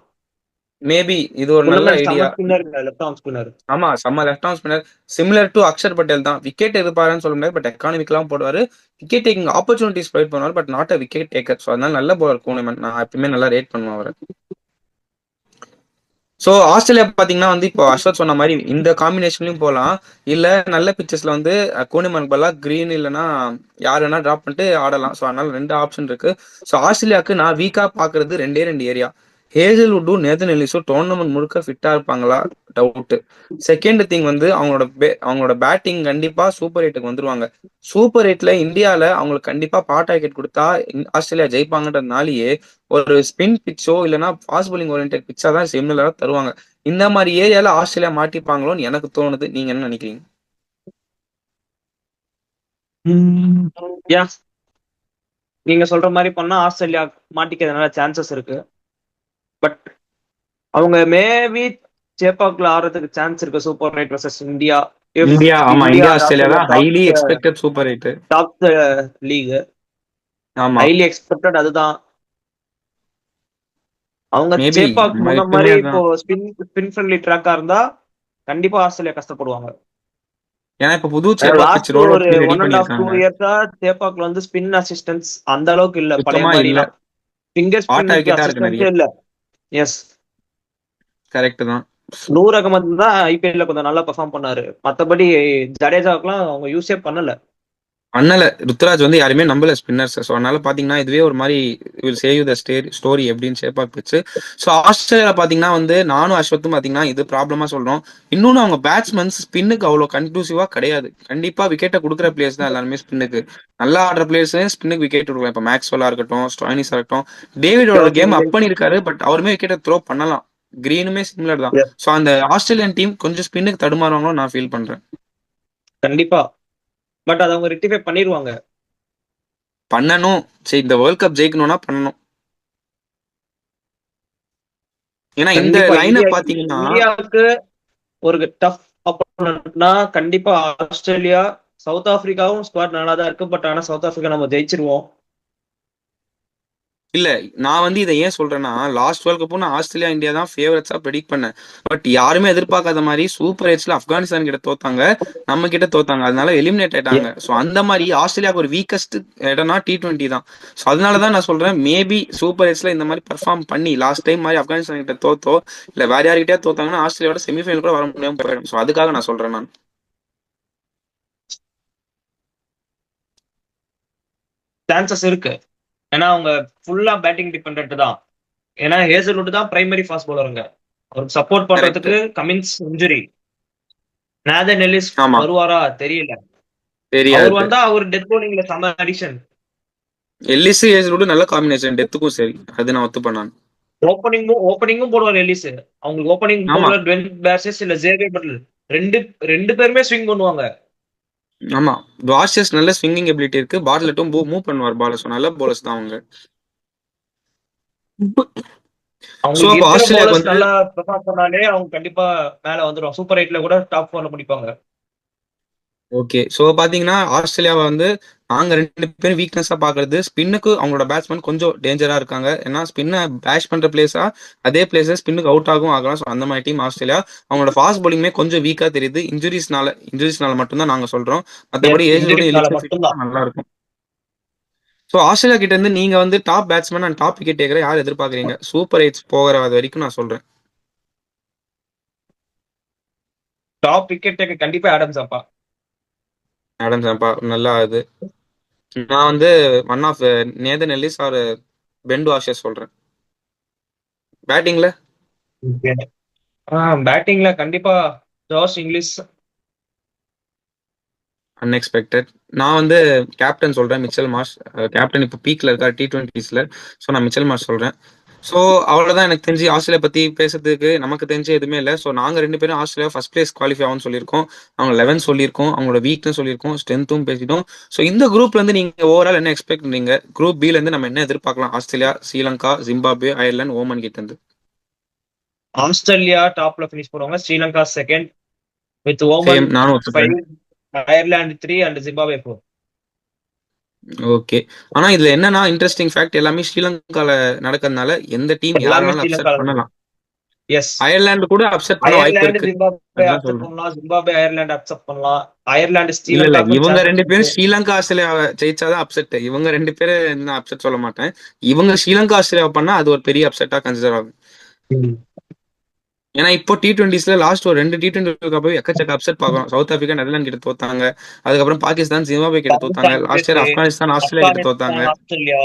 மேபி இது ஒரு நல்ல குன்னமன் ஐடியா. செம்ம ஸ்பின்னர், லெஃப்ட் ஆர்ம் ஸ்பின்னர். ஆமா, செம்ம left arm spinner. Similar to Axar Patel தான். விக்கெட் எதிர்பாருன்னு சொல்ல முடியாது, பட் எக்கானமிக்கெல்லாம் போடுவாரு. விக்கெட் டேக்கிங் ஆப்பர்ச்சுனிட்டிஸ் ப்ரொவைட் பண்ணுவாரு, but not a wicket taker. So அதனால நல்ல பவுலர் கூனமன். நான் எப்பவுமே நல்லா ரேட் பண்ணுவேன் அவரை. ஸோ ஆஸ்திரேலியா பாத்தீங்கன்னா வந்து இப்போ அஸ்வத் சொன்ன மாதிரி இந்த காம்பினேஷன்லயும் போகலாம். இல்ல நல்ல பிச்சர்ஸ்ல வந்து கூனிமன் பல்லா கிரீன் இல்லைன்னா யார் வேணா டிராப் பண்ணிட்டு ஆடலாம். ஸோ அதனால 2 ஆப்ஷன் இருக்கு. ஸோ ஆஸ்திரேலியாவுக்கு நான் வீக்கா பாக்குறது 2 ஏரியா. ஹேசல்வுட்டும் நேதன் எல்லிஸும் டோர்னமெண்ட் முழுக்க ஃபிட்டா இருப்பாங்களா, டவுட். செகண்ட் திங் வந்து அவங்களோட பேட்டிங் கண்டிப்பா சூப்பர் எயிட்டுக்கு வந்துருவாங்க. சூப்பர் எயிட்ல இந்தியால அவங்களுக்கு கண்டிப்பா பாட் விக்கெட் கொடுத்தா ஆஸ்திரேலியா ஜெயிப்பாங்கன்றதுனாலயே ஒரு ஸ்பின் பிச்சோ இல்லைன்னா ஃபாஸ்ட் bowling ஓரியன்டட் பிச்சா தான் சிமிலரா தருவாங்க. இந்த மாதிரி ஏரியால ஆஸ்திரேலியா மாட்டிப்பாங்களோன்னு எனக்கு தோணுது. நீங்க என்ன நினைக்கிறீங்க? யா, நீங்க சொல்ற மாதிரி பண்ணா ஆஸ்திரேலியா மாட்டிக்கிறதுனால சான்சஸ் இருக்கு. பட் அவங்க மேபி சேப்பாக்ல ஆடுறதுக்கு சான்ஸ் இருக்கு super eight versus India. If India, ஆமா, இந்தியா இந்தியா ஆஸ்திரேலியா தான் top highly expected super eight. Top league, ஆமா, ஹைலி எக்ஸ்பெக்டட் அதுதான். அவங்க மேபி சேப்பாக் நம்ம முன்ன எப்பவுமே மாதிரி இப்போ அதான். ஸ்பின் ஃப்ரெண்ட்லி ட்ராக்கா இருந்தா கண்டிப்பா ஆஸ்திரேலியா கஷ்டப்படுவாங்க. ஏன்னா இப்ப புது சேப்பாக் பிச் லாஸ்ட் ரோல் ஒரு அவுட் பண்ணி ரெடி 1.5 2 பண்ணிருக்காங்க. இயர்ஸா சேப்பாக்ல வந்து ஸ்பின் அசிஸ்டன்ஸ் அந்த அளவுக்கு இல்ல பழைய சுத்தமா இல்ல. மாதிரினா. ஃபிங்கர் பாட்டா ஸ்பின்னுக்கு விக்கெட்டா இருக்கு நிறைய. அசிஸ்டன்ஸே இல்ல. எஸ், கரெக்ட் தான். நூர் அகமது தான் ஐபிஎல்ல கொஞ்சம் நல்லா பெர்ஃபார்ம் பண்ணாரு. மத்தபடி ஜடேஜாவுக்குலாம் அவங்க யூஸே பண்ணல. அண்ணல ருத்ராஜ் வந்து யாருமே நம்பல ஸ்பின்னர்ஸ். ஸோ அதனால பாத்தீங்கன்னா இதுவே ஒரு மாதிரி வில் சேவ் த ஸ்டோரி எப்படின்னு சேப்பாக் பிச்சு. ஸோ ஆஸ்திரேலியா பாத்தீங்கன்னா வந்து நானும் அஸ்வத்தும் பாத்தீங்கன்னா இது ப்ராப்ளமா சொல்றோம். இன்னொன்னு அவங்க பேட்ஸ்மேன்ஸ் ஸ்பின்னுக்கு அவ்வளவு கன்க்ளூசிவா கிடையாது. கண்டிப்பா விக்கெட்டை கொடுக்குற பிளேயர்ஸ் தான் எல்லாருமே ஸ்பின்னுக்கு. நல்லா ஆடுற பிளேயர்ஸ் ஸ்பின்னுக்கு விக்கெட் கொடுக்கலாம். இப்போ மேக்ஸ்வெல்லா இருக்கட்டும், ஸ்டாயினிஸா இருக்கட்டும். டேவிடோட ஜார்ஜ் கேம் அப் இங்கிலீஷ். பண்ணிருக்காரு, பட் அவருமே விக்கெட்டை த்ரோ பண்ணலாம். கிரீனுமே சிமிலர் தான். Yes, ஸோ அந்த ஆஸ்திரேலியன் டீம் கொஞ்சம் ஸ்பின்னுக்கு தடுமாறுவாங்களோ நான் ஃபீல் பண்றேன். கண்டிப்பா. பட் அதை அவங்க ரெக்டிஃபை பண்ணிடுவாங்க. பண்ணணும். சரி, இந்த வேர்ல்ட் கப் ஜெயிக்கணும்னா பண்ணணும். ஏன்னா இந்த கண்டிப்பா லைனப் பாத்தீங்கன்னா இந்தியாவுக்கு ஒரு டஃப் அப்போனன்ட்னா கண்டிப்பா ஆஸ்திரேலியா. சவுத் ஆப்பிரிக்காவும் ஸ்குவாட் நல்லா தான் இருக்கு. பட் ஆனா சவுத் ஆப்பிரிக்கா நம்ம ஜெயிச்சிருவோம். இல்ல, நான் வந்து இதை ஏன் சொல்றேன்னா லாஸ்ட் வேர்ல்ட் கப்பும் நான் ஆஸ்திரேலியா இந்தியா தான் ஃபேவரட்ஸா ப்ரெடிக்ட் பண்ணேன். பட் யாருமே எதிர்பார்க்காத மாதிரி சூப்பர் எயிட்ஸ்ல ஆப்கானிஸ்தான் கிட்ட தோத்தாங்க, நம்ம கிட்ட தோத்தாங்க, அதனால எலிமினேட் ஆயிட்டாங்க. ஸோ அந்த மாதிரி ஆஸ்திரேலியாவுக்கு ஒரு வீக்கஸ்ட் இடம்னா T20 தான். ஸோ அதனாலதான் நான் சொல்றேன் மேபி சூப்பர் எயிட்ஸ்ல இந்த மாதிரி பர்ஃபார்ம் பண்ணி லாஸ்ட் டைம் மாதிரி ஆப்கானிஸ்தான் கிட்ட தோத்தோ இல்ல வேற யார்கிட்டயா தோத்தாங்கன்னா ஆஸ்திரேலியாவோட செமிஃபைனல் கூட வர முடியாம போயிடும். ஸோ அதுக்காக நான் சொல்றேன் நான். சான்சஸ் இருக்கு. ஏன்னா அவங்க ஃபுல்லா பேட்டிங் டிபெண்ட் தான். ஏன்னா ஹேசல்வுட் தான் பிரைமரி ஃபாஸ்ட் பவுலருங்க. அவருக்கு சப்போர்ட் கரெக்ட். பண்றதுக்கு கமின்ஸ் இன்ஜுரி. நேதன் எல்லிஸ் ஆமா, வருவாரா தெரியல. அவர் தெரியாது. வந்தா அவர் டெத் bowlingல செம அடிஷன். எல்லிஸ் ஏஜ் நல்ல காம்பினேஷன் டெத்துக்கும் சரி, அது நான் ஒத்து பண்ணான். ஓப்பனிங்கும் போடுவார் எல்லிஸ். அவங்களுக்கு ஓப்பனிங் ஆமா, பவுலர் டுவென் பேர்சஸ் இல்ல ஜேவியர் பட்லர். ரெண்டு ரெண்டு பேருமே ஸ்விங் பண்ணுவாங்க. ஆமா, வாஷஸ் நல்ல ஸ்விங்கிங் எபிலிட்டி இருக்கு. பாட்லெட்டும் மூவ் பண்ணுவார் பால. ஸோ நல்ல போலர்ஸ் தான் அவங்க. ஸோ அவங்களுக்கு அப்போ இருக்கிற ஆஸ்திரேலியாவுக்கு பவுலர்ஸ் வந்து நல்லா பெர்ஃபார்ம் பண்ணாலே அவங்க கண்டிப்பா மேல வந்துடும். சூப்பர் 8ல கூட டாப் 4ல முடிப்பாங்க. ஓகே. ஸோ பார்த்தீங்கன்னா, ஆஸ்திரேலியாவ வந்து நாங்க 2 பேரும் வீக்னஸா பார்க்குறது, ஸ்பின்னுக்கு அவங்களோட பேட்ஸ்மேன் கொஞ்சம் டேஞ்சரா இருக்காங்க. ஏன்னா, ஸ்பின்ன பேஷ் பண்ற பிளேஸா அதே பிளேஸ்ல ஸ்பின்னுக்கு அவுட் ஆகவும் ஆகலாம். ஸோ அந்த மாரி டீம் ஆஸ்திரேலியா. அவங்களோட ஃபாஸ்ட் பவுலிங்குமே கொஞ்சம் வீக்கா தெரியுது. இன்ஜூரீஸ்னால மட்டும் தான் நாங்க சொல்றோம். மத்தபடி எஸ், ஏஜ் லோடும் இன்ஜுரிஸ்னால எலிக்ஷன் மட்டும்தான். ஃபிட்னஸும் நல்லா இருக்கும். ஸோ ஆஸ்திரேலியா கிட்ட இருந்து நீங்க வந்து top batsman and top wicket taker யார் எதிர்பார்க்குறீங்க? சூப்பர் 8 போகிற அது வரைக்கும் நான் சொல்றேன். டாப் விக்கெட் டேக்கர் கண்டிப்பா ஆடம்ஸ் அப்பா. ஆடம் ஜம்பா நல்லா இது. நான் வந்து one of Nathan Ellis or Ben வாஷர் சொல்றேன். பேட்டிங்ல பேட்டிங்ல கண்டிப்பா ஜாஸ் இங்கிலீஷ். அன்எக்ஸ்பெக்டட். நான் வந்து கேப்டன் சொல்றேன் மிச்சல் மார்ஷ். கேப்டன் இப்போ பீக்ல இருக்கார் T20ஸ்ல. ஸோ நான் மிச்சல் மார்ஷ் சொல்றேன். ஸோ அவ்வளவுதான் எனக்கு தெரிஞ்சு ஆஸ்திரேலியா பத்தி பேசுறதுக்கு நமக்கு தெரிஞ்ச எதுவுமே இல்லை. ஸோ நாங்க 2 பேரும் ஆஸ்திரேலியா ஃபர்ஸ்ட் பிளேஸ் குவாலிஃபை ஆகும்னு சொல்லியிருக்கோம். அவங்க 11 சொல்லியிருக்கோம். அவங்களோட வீக்னஸ் சொல்லியிருக்கோம். ஸ்ட்ரென்த்தும் பேசிட்டோம். ஸோ இந்த குரூப்ல இருந்து நீங்க ஓவரால் என்ன எக்ஸ்பெக்ட் பண்ணீங்க? குரூப் பில இருந்து நம்ம என்ன எதிர்பார்க்கலாம்? Australia, Sri Lanka, Zimbabwe, Ireland, Oman கிட்ட இருந்து. ஆஸ்திரேலியா டாப்ல பினிஷ் பண்ணுவாங்க. Sri Lanka second with Oman same நானும் ஒத்துக்கிறேன். 5, அயர்லாந்து 3 அண்ட் ஜிம்பாப்வே 4. ஓகே. ஆனா இதுல என்னன்னா இன்ட்ரெஸ்டிங் ஃபேக்ட் எல்லாமே ஸ்ரீலங்கால நடக்கிறதுனால எந்த டீம் எல்லாமே யாராலும் அப்செட் ஸ்ரீலங்கால நடக்குது. பண்ணலாம். எஸ், அயர்லாந்து கூட அப்செட் பண்ண வாய்ப்பு அயர்லாந்து இருக்கு. ஜிம்பாப்வே அதுதான் அக்செப்ட் சொல்றேன். பண்ணலாம், ஜிம்பாப்வே அயர்லாந்து அக்செப்ட் பண்ணலாம். அயர்லாந்து இல்ல இல்ல ஸ்ரீலங்காக்கும் இவங்க சான்சஸ் 2 பேரும் இருக்கு. ஸ்ரீலங்கா ஆஸ்திரேலியாவை ஜெயிச்சாதான் அப்செட். இவங்க 2 பேரும் நான் அப்செட் சொல்ல மாட்டேன். இவங்க ஸ்ரீலங்கா ஆஸ்திரேலியாவை பண்ணா அது ஒரு பெரிய அப்செட்டா கன்சிடர் ஆகும். ம். ஏன்னா இப்போ T20ஸ்ல லாஸ்ட் ஒரு 2 T20 போய் எக்கச்சக்க அப்செட் பார்க்கணும். சவுத் ஆப்பிரிக்கா நெதர்லாந்து கிட்ட தோத்தாங்க. அதுக்கப்புறம் பாகிஸ்தான் ஜிம்பாப்வே கிட்ட தோத்தாங்க. Pakistan last year USA, Afghanistan Australia கிட்ட தோத்தாங்க. ஆப்கானிஸ்தான் ஆஸ்திரேலியா.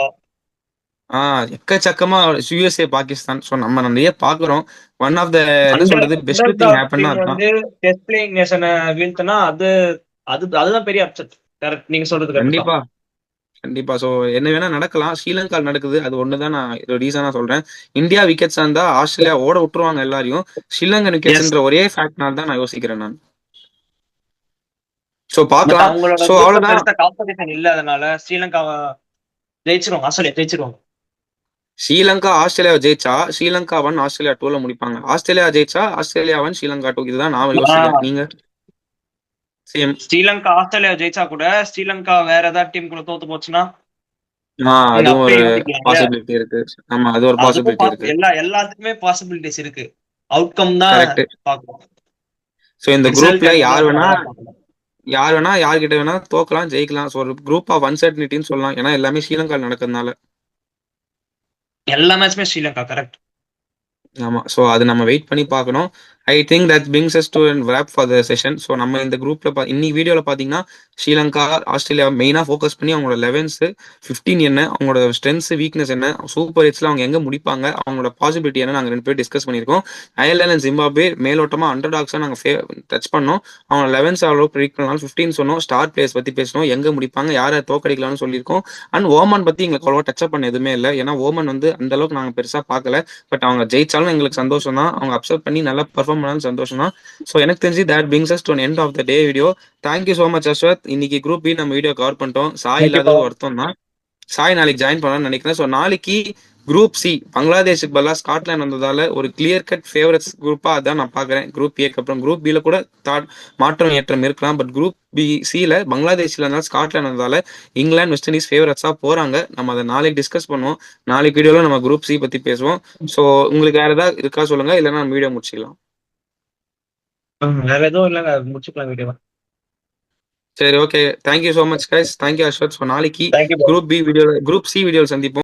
எக்கச்சக்கமா USA பாகிஸ்தான். ஸோ நம்ம நிறைய பார்க்குறோம். ஒன் ஆஃப் த என்ன அண்டர் சொல்றது பெஸ்ட் அண்டர் திங் டாக் ஹேப்பன்னா டீம் அதுதான். வந்து டெஸ்ட் பிளேயிங் நேஷனை வீழ்த்தினா அது அது அதுதான் பெரிய அப்செட். கரெக்ட், நீங்க சொல்றது கரெக்ட் தான். கண்டிப்பா கண்டிப்பா. ஸோ என்ன வேணா நடக்கலாம். ஸ்ரீலங்கா நடக்குது. அது ஒண்ணுதான் நான் இது ரீசனா சொல்றேன். இந்தியா விக்கெட்ஸ் இருந்தா ஆஸ்திரேலியா ஓட விட்டுருவாங்க எல்லாரையும். ஸ்ரீலங்கன் எஸ், விக்கெட்ஸ்ன்ற ஒரே ஃபேக்ட்னால தான் நான் யோசிக்கிறேன் நான். ஸோ பட் பார்க்கலாம். அவங்களோட ஸோ குரூப்ல அவ்வளவுதான். பெருசா காம்படிஷன் இல்ல, அதனால ஸ்ரீலங்காவை ஜெயிச்சிருவாங்க, ஆஸ்திரேலியா ஜெயிச்சிருவாங்க. ஸ்ரீலங்கா ஆஸ்திரேலியா ஜெயிச்சா ஸ்ரீலங்கா 1 ஆஸ்திரேலியா 2ல முடிப்பாங்க. ஆஸ்திரேலியா ஜெயிச்சா ஆஸ்திரேலியா 1 ஸ்ரீலங்கா 2. இதுதான் நான் யோசிக்கிறேன். ஆ, நீங்க சேம். ஸ்ரீலங்கா ஆஸ்திரேலியா ஜெயிச்சா கூட ஸ்ரீலங்கா வேற ஏதாவது டீம் கூட தோத்து போச்சுன்னா நீங்க அதுவும் அப்படியே ஒரு யோசிக்கலாம்ல. பாசிபிலிட்டி இருக்கு. ஆமா அது ஒரு அதுவும் பாசிபிலிட்டி இருக்கு. எல்லாத்துக்குமே பாசிபிலிட்டிஸ் இருக்கு. அவுட்கம் தான் கரெக்ட். பார்க்கணும். ஸோ இந்த ரிசல்ட் குரூப்ல என்னன்னு யார் வேணா பார்க்கணும். யார்கிட்ட வேணா தோக்கலாம் ஜெயிக்கலாம். ஸோ ஒரு குரூப் ஆஃப் அன்சர்டனிட்டின்னு சொல்லலாம். ஏன்னா எல்லாமே ஸ்ரீலங்கா நடக்கிறதுனால. எல்லா மேட்ச்மே ஸ்ரீலங்கா கரெக்ட். ஆமா. ஸோ அது நம்ம வெயிட் பண்ணி பார்க்கணும். I think that brings us to an wrap for the session. So நம்ம இந்த குரூப்ல இன்னைக்கு வீடியோல பார்த்தீங்கன்னா ஸ்ரீலங்கா, ஆஸ்திரேலியா மெயினா ஃபோக்கஸ் பண்ணி அவங்களோட 11ஸ், 15 என்ன, அவங்களோட ஸ்ட்ரென்த்ஸ், வீக்னஸ் என்ன, சூப்பர் ஹிட்ஸ்ல அவங்க எங்க முடிப்பாங்க, அவங்களோட பாசிபிலிட்டி என்ன நாங்க 2 பேரும் டிஸ்கஸ் பண்ணியிருக்கோம். அயர்லாந்து அண்ட் ஜிம்பாப்வே மேலோட்டமா அண்டர் டாக்ஸா நாங்க டச் பண்ணோம். அவங்க 11ஸ் அவ்வளோ ப்ரிடிக்ட் பண்ணாலும் 15 சொன்னோம். ஸ்டார் பிளேயர்ஸ் பத்தி பேசணும். எங்க முடிப்பாங்க, யாரை தோக்கடிக்கலாம்னு சொல்லியிருக்கோம். அண்ட் ஓமன் பத்தி எங்களுக்கு அவ்வளோ டச் பண்ண எதுவுமே இல்லை. ஏன்னா ஓமன் வந்து அந்த அளவுக்கு நாங்க பெருசா பார்க்கல. பட் அவங்க ஜெயிச்சாலும் எங்களுக்கு சந்தோஷம் தான். அவங்க அப்செட் பண்ணி நல்லா பெர்ஃபார்ம் பண்ணாலும் சந்தோஷம் தான். ஸோ எனக்கு தெரிஞ்சு that brings us to an end of the day video. Thank you so much Ashwath. இன்னைக்கு குரூப் பி நம்ம வீடியோ கவர் பண்ணிட்டோம். சாய் தேங்க்யூப்பா. இல்லாதது வருத்தம் தான். சாய் நாளைக்கு ஜாயின் பண்ணலாம்னு நினைக்கிறேன். ஸோ நாளைக்கு குரூப் சி பங்களாதேஷுக்கு பதிலாக ஸ்காட்லாந்து வந்ததால ஒரு கிளியர் கட் ஃபேவரட்ஸ் குரூப்பா அதான் நான் பார்க்குறேன். குரூப் ஏக்கு அப்புறம் குரூப் பில கூட மாற்றம் ஏற்றம் இருக்கலாம். பட் குரூப் பி சில பங்களாதேஷ்ல இருந்தாலும் ஸ்காட்லாந்து வந்ததால இங்கிலாந்து, வெஸ்ட் இண்டீஸ் ஃபேவரட்ஸா போறாங்க. நம்ம அதை நாளைக்கு டிஸ்கஸ் பண்ணுவோம். நாளைக்கு வீடியோல நம்ம குரூப் சி பத்தி பேசுவோம். ஸோ உங்களுக்கு வேற ஏதாவது இருக்கா சொல்லுங்க, இல்லைன்னா நம்ம வீடியோ முடிச்சுக்கலாம். வேற எதுவும் இல்லைங்க, முடிச்சுக்கலாம் வீடியோ. சரி okay. Thank you so much guys. Thank you Ashwath. So நாளைக்கு தேங்க்யூ. குரூப் சி வீடியோல சந்திப்போம்.